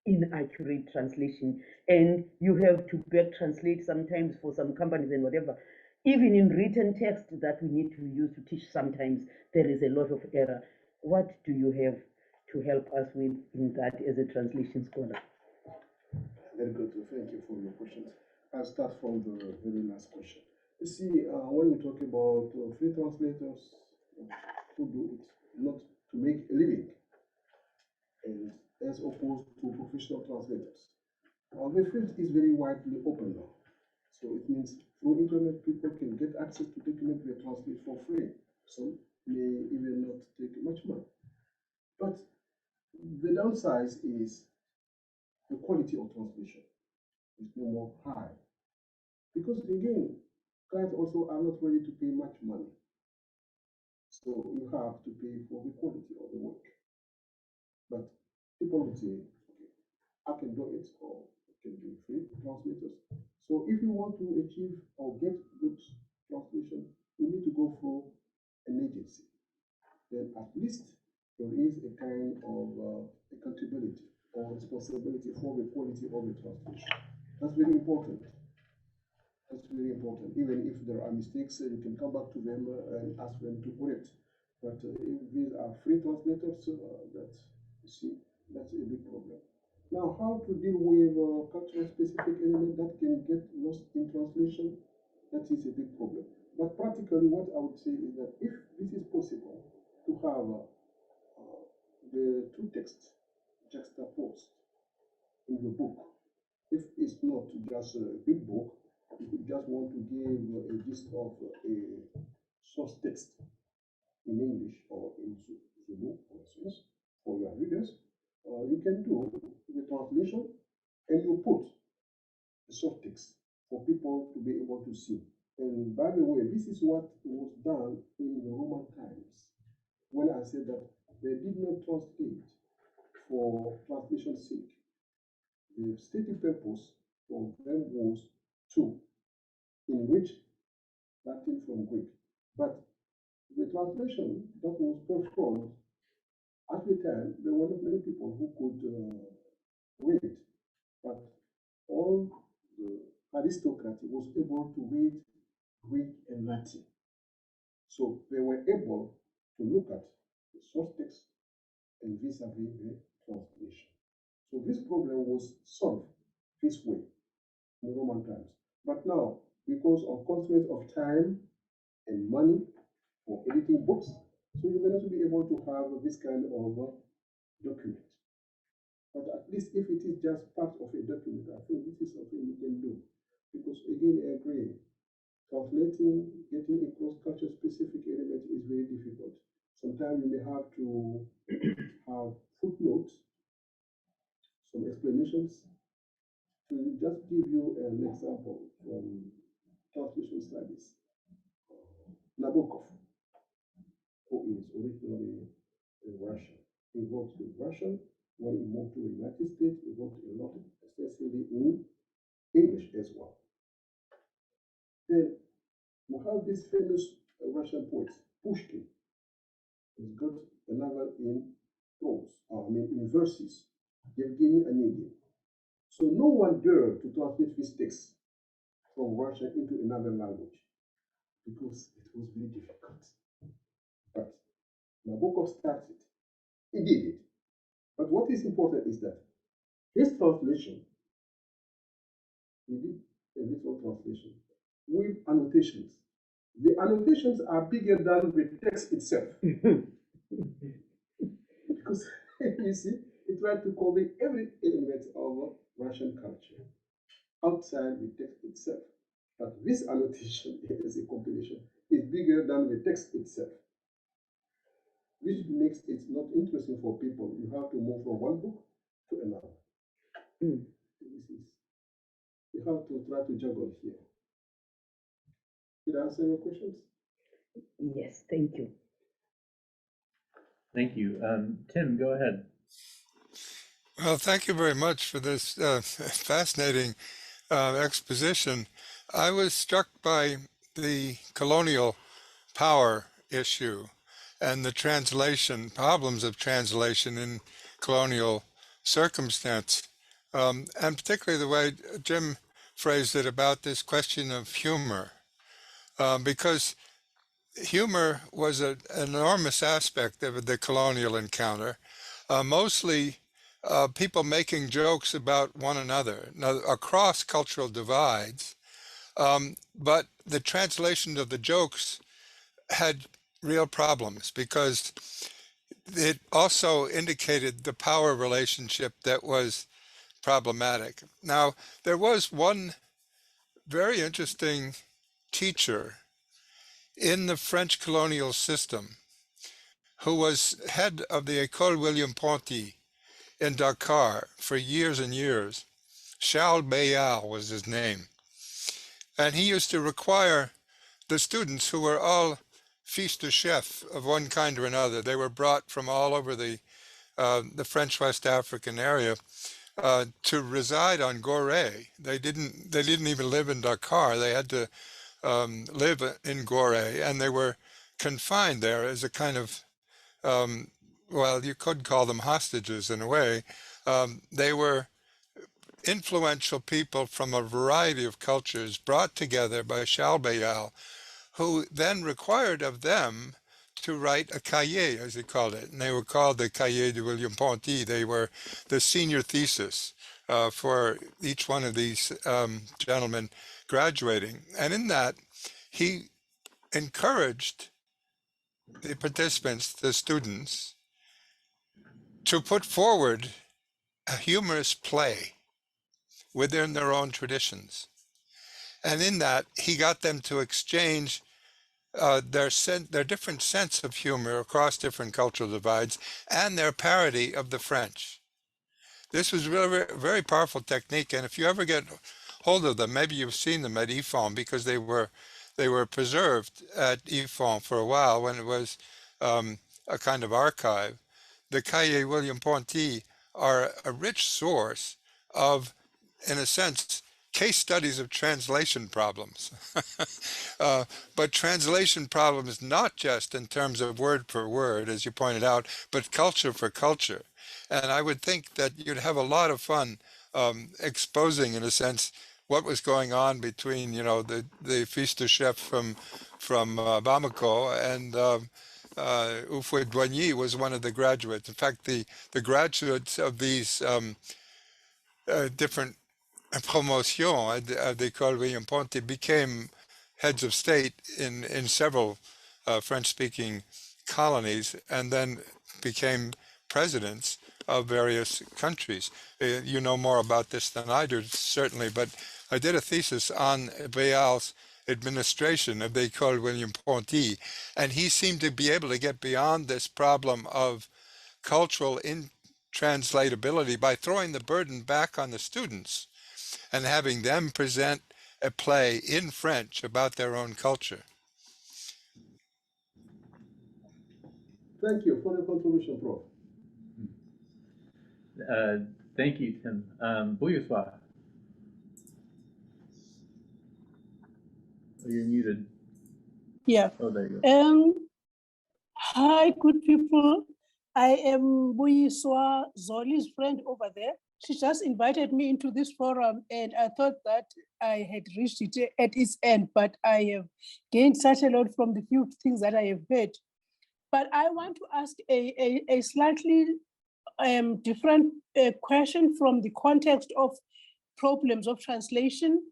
inaccurate translation, and you have to back translate sometimes for some companies and whatever. Even in written text that we need to use to teach, sometimes there is a lot of error. What do you have to help us with in that as a translation scholar? Very good. Thank you for your questions. I'll start from the very last question. You see, when we talk about free translators who do it not to make a living, and as opposed to professional translators, the field is very widely open now. So it means through internet, people can get access to document they translate for free. Some may even not take much money. But the downside is the quality of translation is no more high. Because again, clients also are not ready to pay much money. So you have to pay for the quality of the work. But people would say, okay, I can do it, or it can be free translators. So if you want to achieve or get good translation, you need to go through an agency. Then at least there is a kind of accountability or responsibility for the quality of the translation. That's very important. That's very important. Even if there are mistakes, you can come back to them and ask them to correct. But if these are free translators, that's, you see, that's a big problem. Now, how to deal with cultural specific element that can get lost in translation? That is a big problem. But practically, what I would say is that if this is possible to have the two texts juxtaposed in the book, if it's not just a big book, if you just want to give a gist of a source text in English or in Zulu, for instance, for your readers, you can do the translation and you put the source text for people to be able to see. And by the way, this is what was done in the Roman times, when I said that they did not translate for translation's sake. The stated purpose of them was to enrich Latin from Greek. But the translation that was performed at the time, there were not many people who could read, but all the aristocracy was able to read Greek and Latin. So they were able to look at the source text and vis-a-vis the translation. So this problem was solved this way in Roman times. But now, because of constraints of time and money for editing books, so you may not be able to have this kind of document. But at least if it is just part of a document, I think this is something we can do. Because again, I agree, translating, getting across culture specific element is very difficult. Sometimes you may have to have footnotes, some explanations. To just give you an example from translation studies, Nabokov, who is originally Russian, he worked with Russian. When he moved to the United States, he worked a lot extensively in English as well. Then we have this famous Russian poet, Pushkin. He's got a novel in prose, in verses, Yevgeny Onegin. So no one dared to translate this text from Russian into another language because it was very difficult. But Nabokov started. He did it. But what is important is that his translation, he did a literal translation with annotations. The annotations are bigger than the text itself. Because you see, he tried to convey every element of Russian culture outside the text itself. But this annotation is a compilation, is bigger than the text itself, which makes it not interesting for people. You have to move from one book to another. You have to try to juggle here. Did I answer your questions? Yes, thank you. Thank you. Tim, go ahead. Well, thank you very much for this fascinating exposition. I was struck by the colonial power issue and the translation, problems of translation in colonial circumstance, and particularly the way Jim phrased it about this question of humor, because humor was an enormous aspect of the colonial encounter, mostly people making jokes about one another, across cultural divides. But the translation of the jokes had real problems because it also indicated the power relationship that was problematic. Now, there was one very interesting teacher in the French colonial system who was head of the École William Ponty in Dakar for years and years. Charles Bayard was his name. And he used to require the students, who were all fils de chef of one kind or another, they were brought from all over the French West African area, to reside on Gorée. They didn't even live in Dakar. They had to live in Gorée, and they were confined there as a kind of, well, you could call them hostages in a way. They were influential people from a variety of cultures brought together by Charles Bayard, who then required of them to write a cahier, as he called it. And they were called the Cahiers de William Ponty. They were the senior thesis for each one of these gentlemen graduating. And in that, he encouraged the participants, the students, to put forward a humorous play within their own traditions. And in that, he got them to exchange their different sense of humor across different cultural divides and their parody of the French. This was really very powerful technique, and if you ever get hold of them, maybe you've seen them at IFON, because they were preserved at IFON for a while when it was a kind of archive. The Cahiers William Ponty are a rich source of, in a sense, case studies of translation problems. But translation problems not just in terms of word per word, as you pointed out, but culture for culture. And I would think that you'd have a lot of fun exposing, in a sense, what was going on between, the fils de chef from Bamako and Houphouët-Boigny was one of the graduates. In fact, the graduates of these different promotions at the École William Ponty became heads of state in several French-speaking colonies, and then became presidents of various countries. You know more about this than I do, certainly, but I did a thesis on Bayard's administration of the École William Ponty, and he seemed to be able to get beyond this problem of cultural intranslatability by throwing the burden back on the students and having them present a play in French about their own culture. Thank you for your contribution, Prof. Thank you, Tim. Bonsoir. Oh, you're muted. Yeah. Oh, there you go. Hi, good people. I am Buyiswa Zoli's friend over there. She just invited me into this forum, and I thought that I had reached it at its end, but I have gained such a lot from the few things that I have heard. But I want to ask a slightly different question from the context of problems of translation.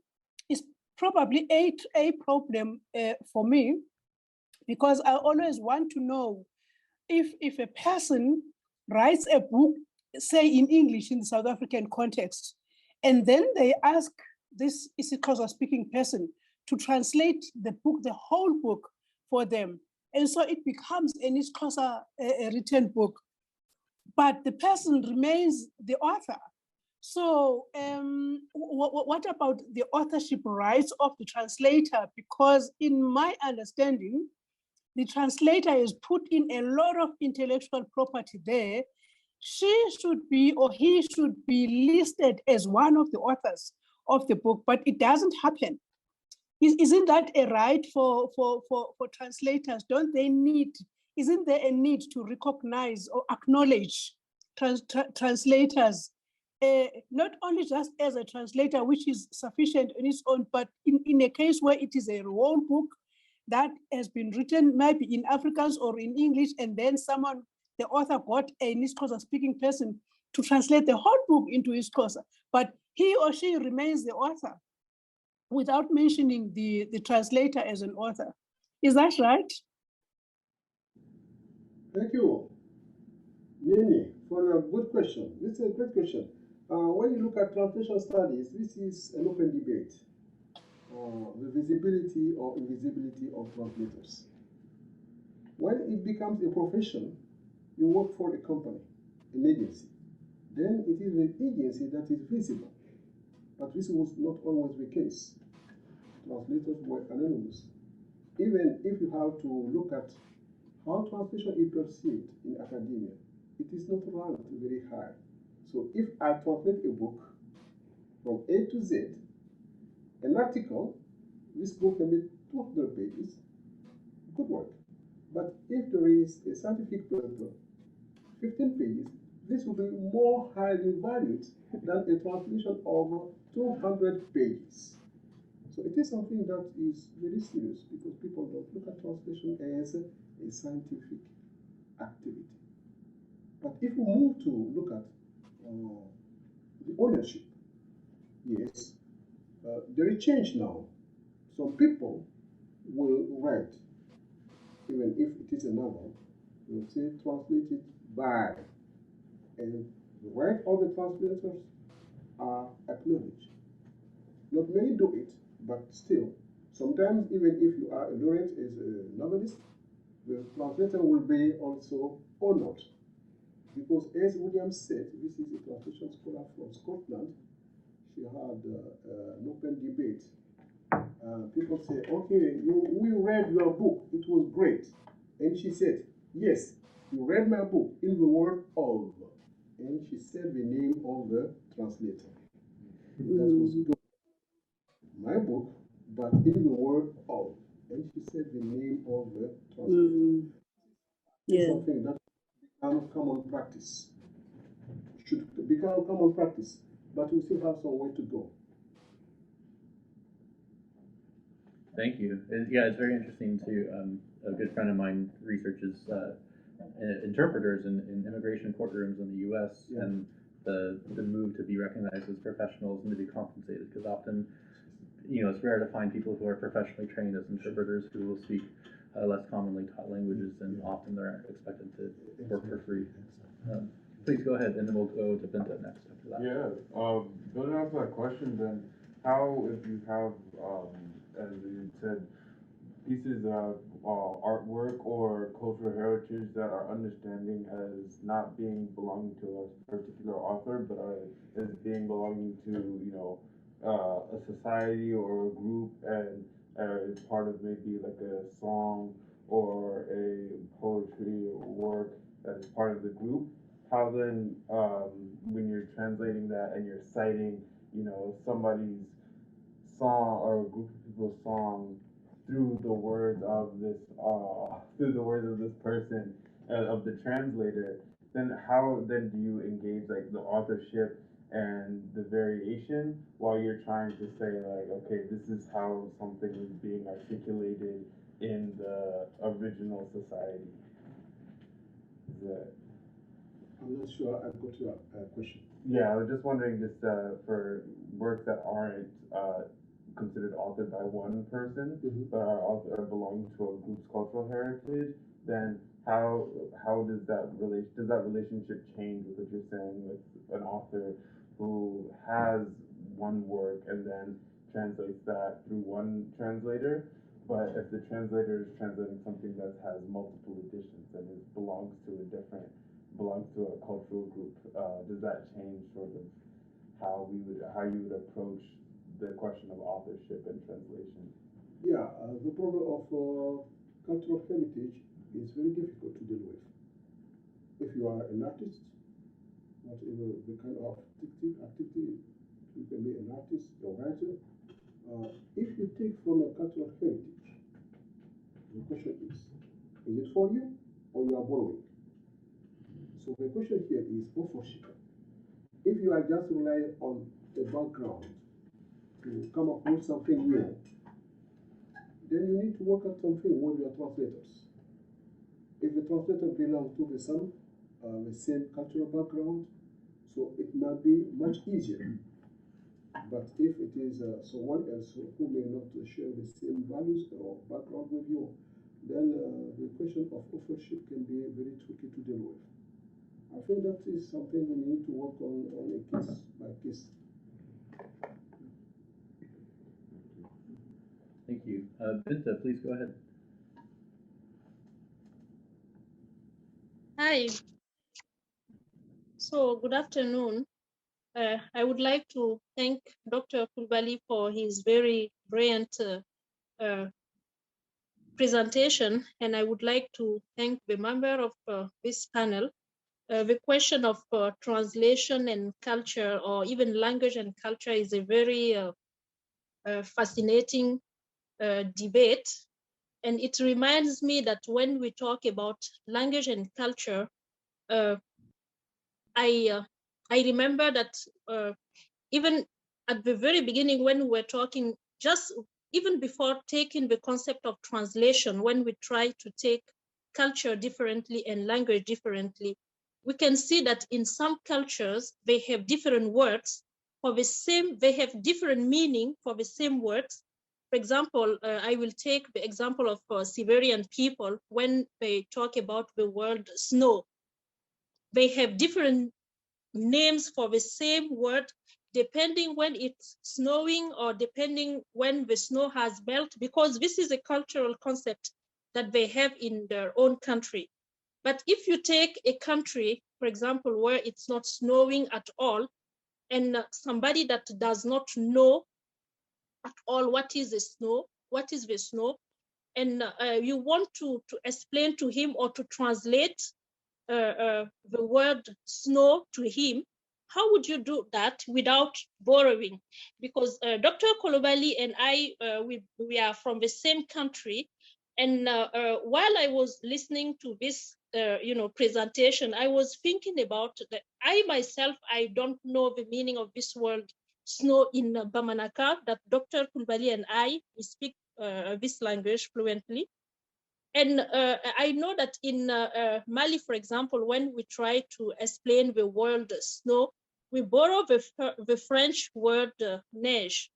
It's probably a problem for me, because I always want to know if a person writes a book, say in English in the South African context, and then they ask this isiXhosa speaking person to translate the book, the whole book for them. And so it becomes an isiXhosa written book, but the person remains the author. So what about the authorship rights of the translator? Because in my understanding, the translator has put in a lot of intellectual property there. She should be, or he should be listed as one of the authors of the book, but it doesn't happen. Isn't that a right for translators? Don't they need, isn't there a need to recognize or acknowledge translators, not only just as a translator, which is sufficient on its own, but in a case where it is a whole book that has been written maybe in Afrikaans or in English, and then someone, the author got a isiXhosa speaking person to translate the whole book into isiXhosa, but he or she remains the author without mentioning the translator as an author. Is that right? Thank you, Nini, for a good question. This is a great question. When you look at translation studies, this is an open debate. The visibility or invisibility of translators. When it becomes a profession, you work for a company, an agency. Then it is an agency that is visible. But this was not always the case. Translators were anonymous. Even if you have to look at how translation is perceived in academia, it is not ranked very high. So if I translate a book from A to Z, an article, this book can be 200 pages, good work. But if there is a scientific paper, 15 pages, this will be more highly valued than a translation of 200 pages. So it is something that is very serious, because people don't look at translation as a scientific activity. But if we move to look at the ownership, yes, there is change now. Some people will write, even if it is a novel, they will say translated by, and the right of the translators are acknowledged. Not many do it, but still, sometimes even if you are a laureate as a novelist, the translator will be also honored. Because as William said, this is a translation scholar from Scotland. She had an open debate. People say, okay, we read your book, it was great. And she said, yes, you read my book in the word of. And she said the name of the translator. That was good. My book, but in the word of. And she said the name of the translator. It's something that become common practice. Should become common practice, but we still have some way to go. Thank you. Yeah, it's very interesting too. A good friend of mine researches interpreters in immigration courtrooms in the U.S. and the move to be recognized as professionals and to be compensated, because often, it's rare to find people who are professionally trained as interpreters who will speak less commonly taught languages, and often they're expected to work for free. Please go ahead, and then we'll go to Binta next after that. Yeah, building off that question, then how, if you have as you said, pieces of artwork or cultural heritage that our understanding as not being belonging to a particular author, but as being belonging to, a society or a group, and as part of maybe like a song or a poetry work that is part of the group. How then, when you're translating that and you're citing, somebody's song or a group of people's song through the words of this person, of the translator, then how then do you engage like the authorship and the variation while you're trying to say like, okay, this is how something is being articulated in the original society? Is that, I'm not sure I got your question. yeah, I was just wondering, just for works that aren't considered authored by one person, Mhm. but are belonging to a group's cultural heritage, then how does that relationship change with what you're saying with an author who has one work and then translates that through one translator, but if the translator is translating something that has multiple editions and belongs to a cultural group, does that change sort of how you would approach the question of authorship and translation? Yeah, the problem of cultural heritage is very difficult to deal with. If you are an artist, whatever the kind of activity, you can be an artist, a writer. If you take from a cultural heritage, the question is it for you or you are borrowing? So the question here is authorship. If you are just relying on the background to come up with something new, then you need to work out something with your translators. If the translator belongs to the same cultural background, so it might be much easier. But if it is someone else who may not share the same values or background with you, then the question of authorship can be very tricky to deal with. I think that is something we need to work on a case by case. Thank you. Binta, please go ahead. Hi. So good afternoon. I would like to thank Dr. Coulibaly for his very brilliant presentation, and I would like to thank the member of this panel. The question of translation and culture, or even language and culture, is a very fascinating debate. And it reminds me that when we talk about language and culture, I remember that even at the very beginning, when we were talking, just even before taking the concept of translation, when we try to take culture differently and language differently, we can see that in some cultures, they have different words for the same, they have different meaning for the same words. For example, I will take the example of Siberian people. When they talk about the word snow, they have different names for the same word depending when it's snowing or depending when the snow has melted, because this is a cultural concept that they have in their own country. But if you take a country, for example, where it's not snowing at all, and somebody that does not know at all what is the snow, and you want to explain to him or to translate the word snow to him, how would you do that without borrowing? Because Dr. Coulibaly and I, we are from the same country. And while I was listening to this, presentation, I was thinking about that I myself, I don't know the meaning of this word snow in Bamanaka, that Dr. Coulibaly and I, we speak this language fluently. And I know that in Mali, for example, when we try to explain the word snow, we borrow the French word neige.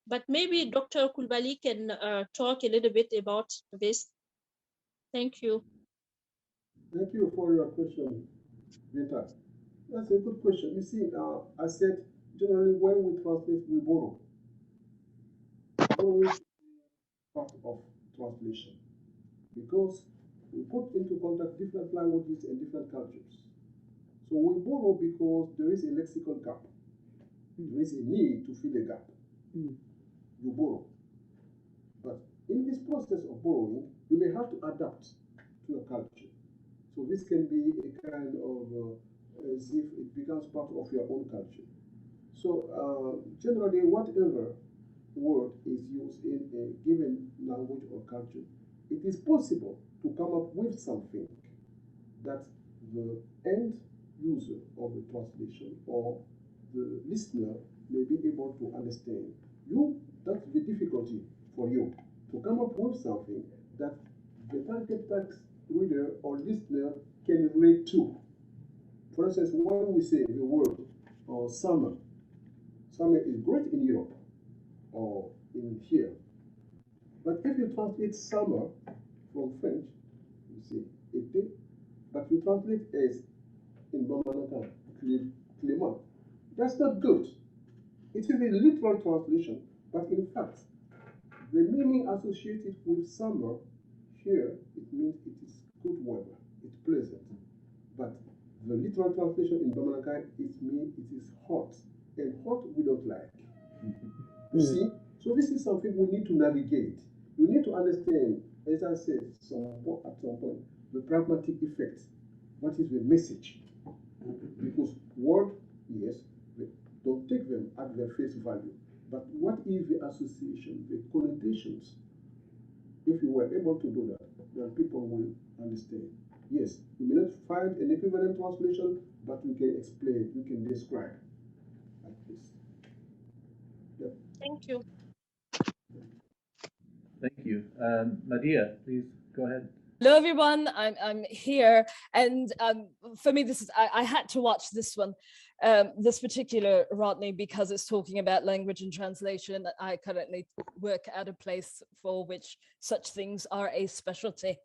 But maybe Dr. Coulibaly can talk a little bit about this. Thank you. Thank you for your question, Vita. That's a good question. You see, I said generally when we translate, we borrow. Borrowing part of translation because we put into contact different languages and different cultures. So we borrow because there is a lexical gap. There is a need to fill a gap. You borrow. But in this process of borrowing, you may have to adapt to your culture. So this can be a kind of as if it becomes part of your own culture. So generally, whatever word is used in a given language or culture, it is possible to come up with something that the end user of the translation or the listener may be able to understand. That's the difficulty for you, to come up with something that the target text reader or listener can relate to. For instance, when we say the word summer, summer is great in Europe or in here. But if you translate summer from French, you say été, but you translate as in Bamanakan, Clément. That's not good. It is a literal translation, but in fact, the meaning associated with summer here, it means it is good weather, it's pleasant. But the literal translation in Bamanakan, it means it is hot, and hot we don't like. You see? So this is something we need to navigate. You need to understand, as I said at some point, the pragmatic effect. What is the message? Because word, yes, don't take them at their face value. But what is the association, the connotations? If you were able to do that, then people will understand. Yes, we may not find an equivalent translation, but we can explain, we can describe like this. Yep. Thank you. Thank you. Nadia, please go ahead. Hello, everyone. I'm here, and for me, I had to watch this one, this particular Rodney, because it's talking about language and translation. I currently work at a place for which such things are a specialty.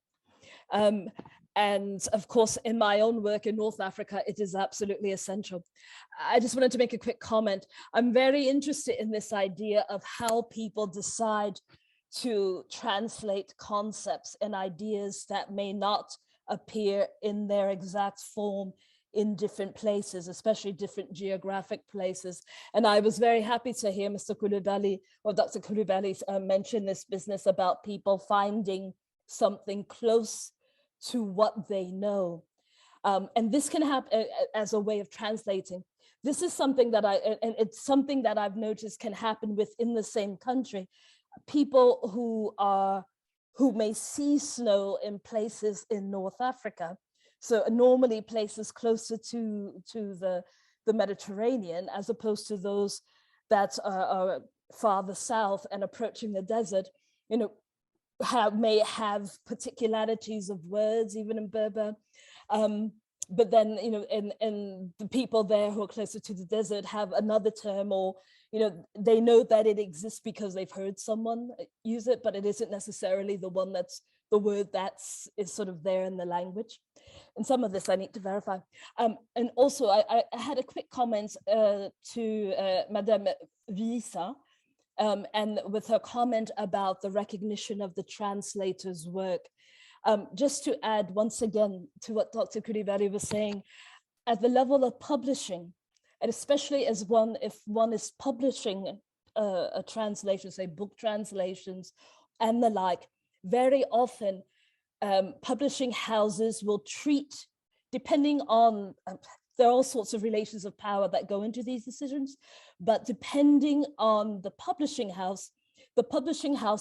And of course, in my own work in North Africa, it is absolutely essential. I just wanted to make a quick comment. I'm very interested in this idea of how people decide to translate concepts and ideas that may not appear in their exact form in different places, especially different geographic places. And I was very happy to hear Mr. Coulibaly or Dr. Coulibaly mention this business about people finding something close to what they know. And this can happen as a way of translating. This is something that and it's something that I've noticed can happen within the same country. People who may see snow in places in North Africa, so normally places closer to the Mediterranean, as opposed to those that are farther south and approaching the desert, you know, may have particularities of words, even in Berber. But then, you know, and the people there who are closer to the desert have another term, or, you know, they know that it exists because they've heard someone use it, but it isn't necessarily the one that's the word that's is sort of there in the language. And some of this I need to verify. And also I had a quick comment to Madame Visa, and with her comment about the recognition of the translator's work. Just to add once again to what Dr. Coulibaly was saying, at the level of publishing, and especially as if one is publishing a translation, say book translations and the like, very often publishing houses will treat, depending on, there are all sorts of relations of power that go into these decisions, but depending on the publishing house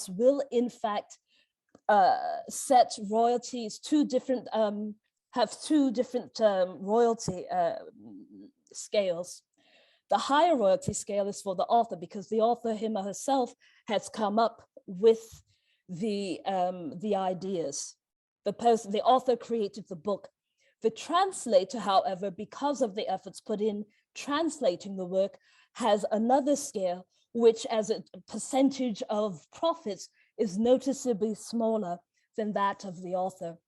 will in fact set royalties, have two different royalty scales. The higher royalty scale is for the author, because the author, him or herself, has come up with the ideas. The author created the book. The translator, however, because of the efforts put in translating the work, has another scale, which as a percentage of profits is noticeably smaller than that of the author.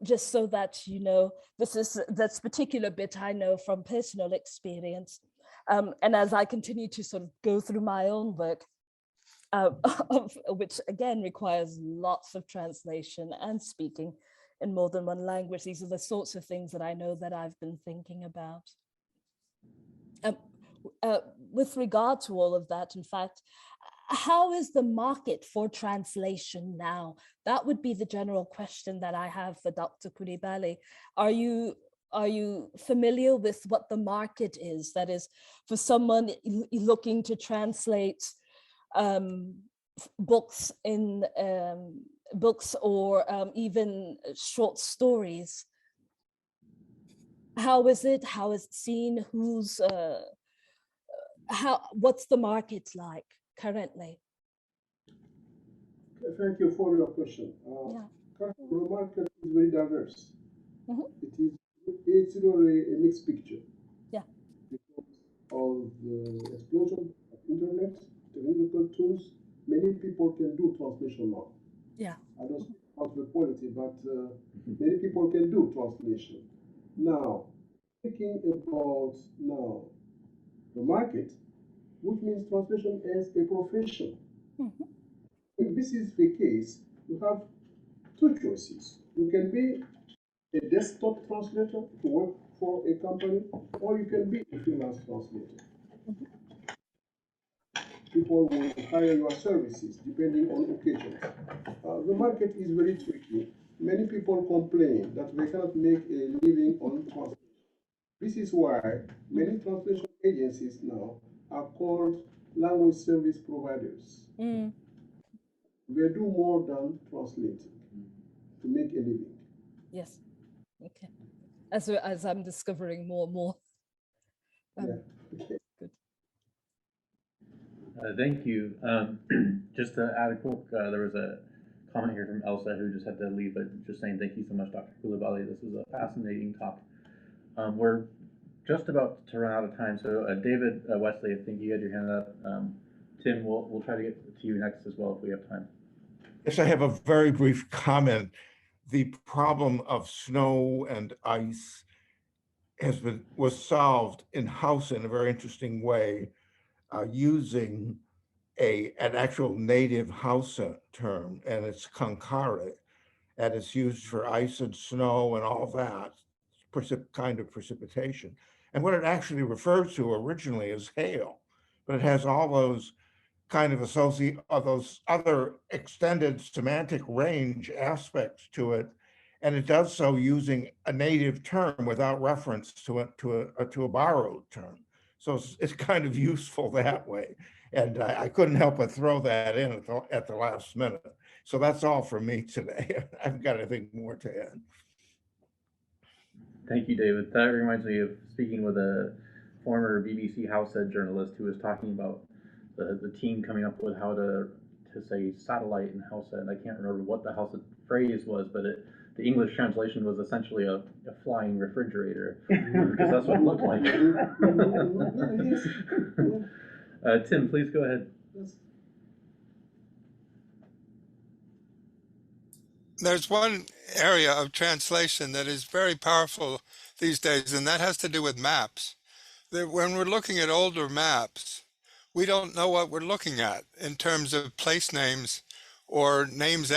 Just so that you know, this particular bit I know from personal experience. And as I continue to sort of go through my own work, of which again requires lots of translation and speaking in more than one language. These are the sorts of things that I know that I've been thinking about. With regard to all of that, in fact, how is the market for translation now? That would be the general question that I have for Dr. Coulibaly. Are you familiar with what the market is? That is, for someone looking to translate books or even short stories. How is it? How is it seen? What's the market like currently? Thank you for your question. Yeah. Currently, the market is very diverse. Mhm. It's really a mixed picture. Yeah. Because of the explosion of internet, technical tools, many people can do translation now. Yeah. I don't speak about the quality, but many people can do translation. Now, speaking about now the market, which means translation as a profession. Mhm. If this is the case, you have two choices. You can be a desktop translator to work for a company, or you can be a freelance translator. People will hire your services depending on occasions. The market is very tricky. Many people complain that they cannot make a living on translation. This is why many translation agencies now are called language service providers. Mm. They do more than translating to make a living. Yes. Okay. As I'm discovering more and more. Yeah. Okay. Good. Thank you. Just to add a quick, there was a comment here from Elsa who just had to leave, but just saying thank you so much, Dr. Coulibaly. This was a fascinating talk. We're just about to run out of time, so David Wesley, I think you had your hand up. Tim, we'll try to get to you next as well if we have time. Yes, I have a very brief comment. The problem of snow and ice was solved in-house in a very interesting way, using an actual native Hausa term, and it's kankare, and it's used for ice and snow and all that kind of precipitation. And what it actually refers to originally is hail, but it has all those kind of those other extended semantic range aspects to it, and it does so using a native term without reference to a borrowed term. So it's kind of useful that way. And I couldn't help but throw that in at the last minute. So that's all for me today. I haven't got anything more to add. Thank you, David. That reminds me of speaking with a former BBC Hausa journalist who was talking about the team coming up with how to say satellite in Hausa, and I can't remember what the Hausa phrase was, but the English translation was essentially a flying refrigerator, because that's what it looked like. Tim, please go ahead. There's one area of translation that is very powerful these days, and that has to do with maps. When we're looking at older maps, we don't know what we're looking at in terms of place names or names.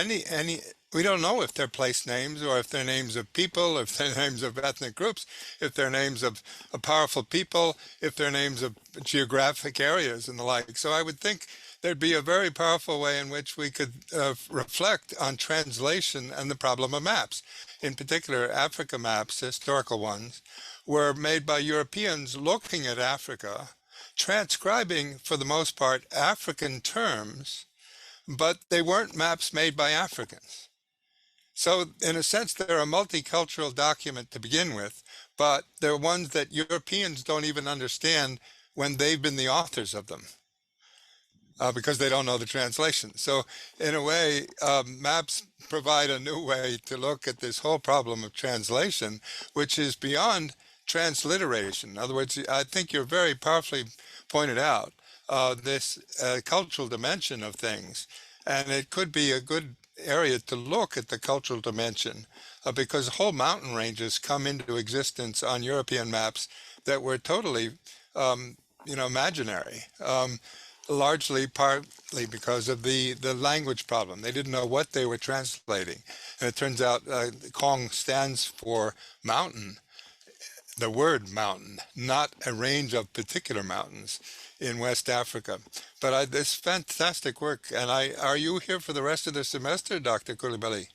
We don't know if they're place names or if they're names of people, if they're names of ethnic groups, if they're names of powerful people, if they're names of geographic areas and the like. So I would think there'd be a very powerful way in which we could reflect on translation and the problem of maps. In particular, Africa maps, historical ones, were made by Europeans looking at Africa, transcribing, for the most part, African terms, but they weren't maps made by Africans. So in a sense, they're a multicultural document to begin with, but they're ones that Europeans don't even understand when they've been the authors of them. Because they don't know the translation. So in a way, maps provide a new way to look at this whole problem of translation, which is beyond transliteration. In other words, I think you're very powerfully pointed out this cultural dimension of things. And it could be a good area to look at the cultural dimension because whole mountain ranges come into existence on European maps that were totally, imaginary. largely partly because of the language problem. They didn't know what they were translating. And it turns out Kong stands for mountain, the word mountain, not a range of particular mountains in West Africa. But this fantastic work. And are you here for the rest of the semester, Dr. Coulibaly?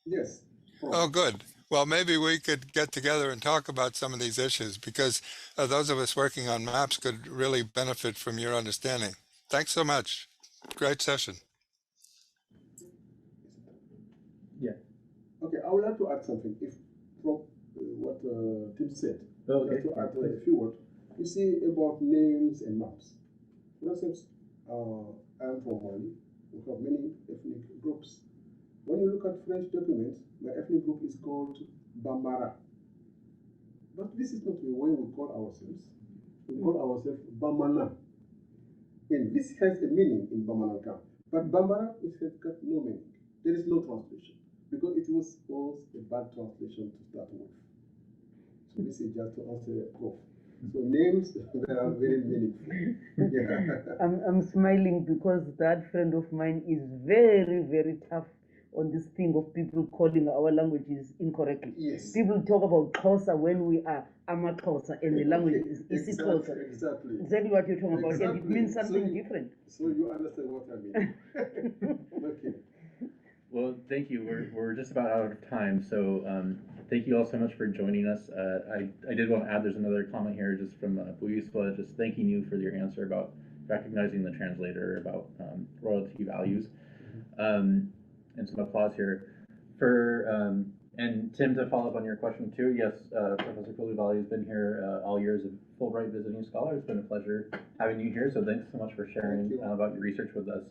Yes. Oh, good. Well, maybe we could get together and talk about some of these issues because those of us working on maps could really benefit from your understanding. Thanks so much. Great session. Yeah. Okay, I would like to add something. If from what Tim said, Okay. just to add a few words. You see about names and maps. For instance, I am from Mali. We have many ethnic groups. When you look at French documents, my ethnic group is called Bambara. But this is not the way we call ourselves. We call ourselves Bamana. And this has a meaning in Bamanankan. But Bambara has got no meaning. There is no translation because it was a bad translation to start with. So this is just to answer a proof. So names that are very meaningful. Yeah. I'm smiling because that friend of mine is very, very tough on this thing of people calling our languages incorrectly. Yes. People talk about Xhosa when we are Amaxhosa and the language is isiXhosa. Exactly. Exactly what you're talking about, and it means something different. So you understand what I mean. Okay. Well, thank you. We're just about out of time, so thank you all so much for joining us. I did want to add, there's another comment here just from Buyiswa, just thanking you for your answer about recognizing the translator about royalty values. And some applause here. And Tim, to follow up on your question too, yes, Professor Coulibaly has been here all year as a Fulbright visiting scholar. It's been a pleasure having you here, so thanks so much for sharing about your research with us.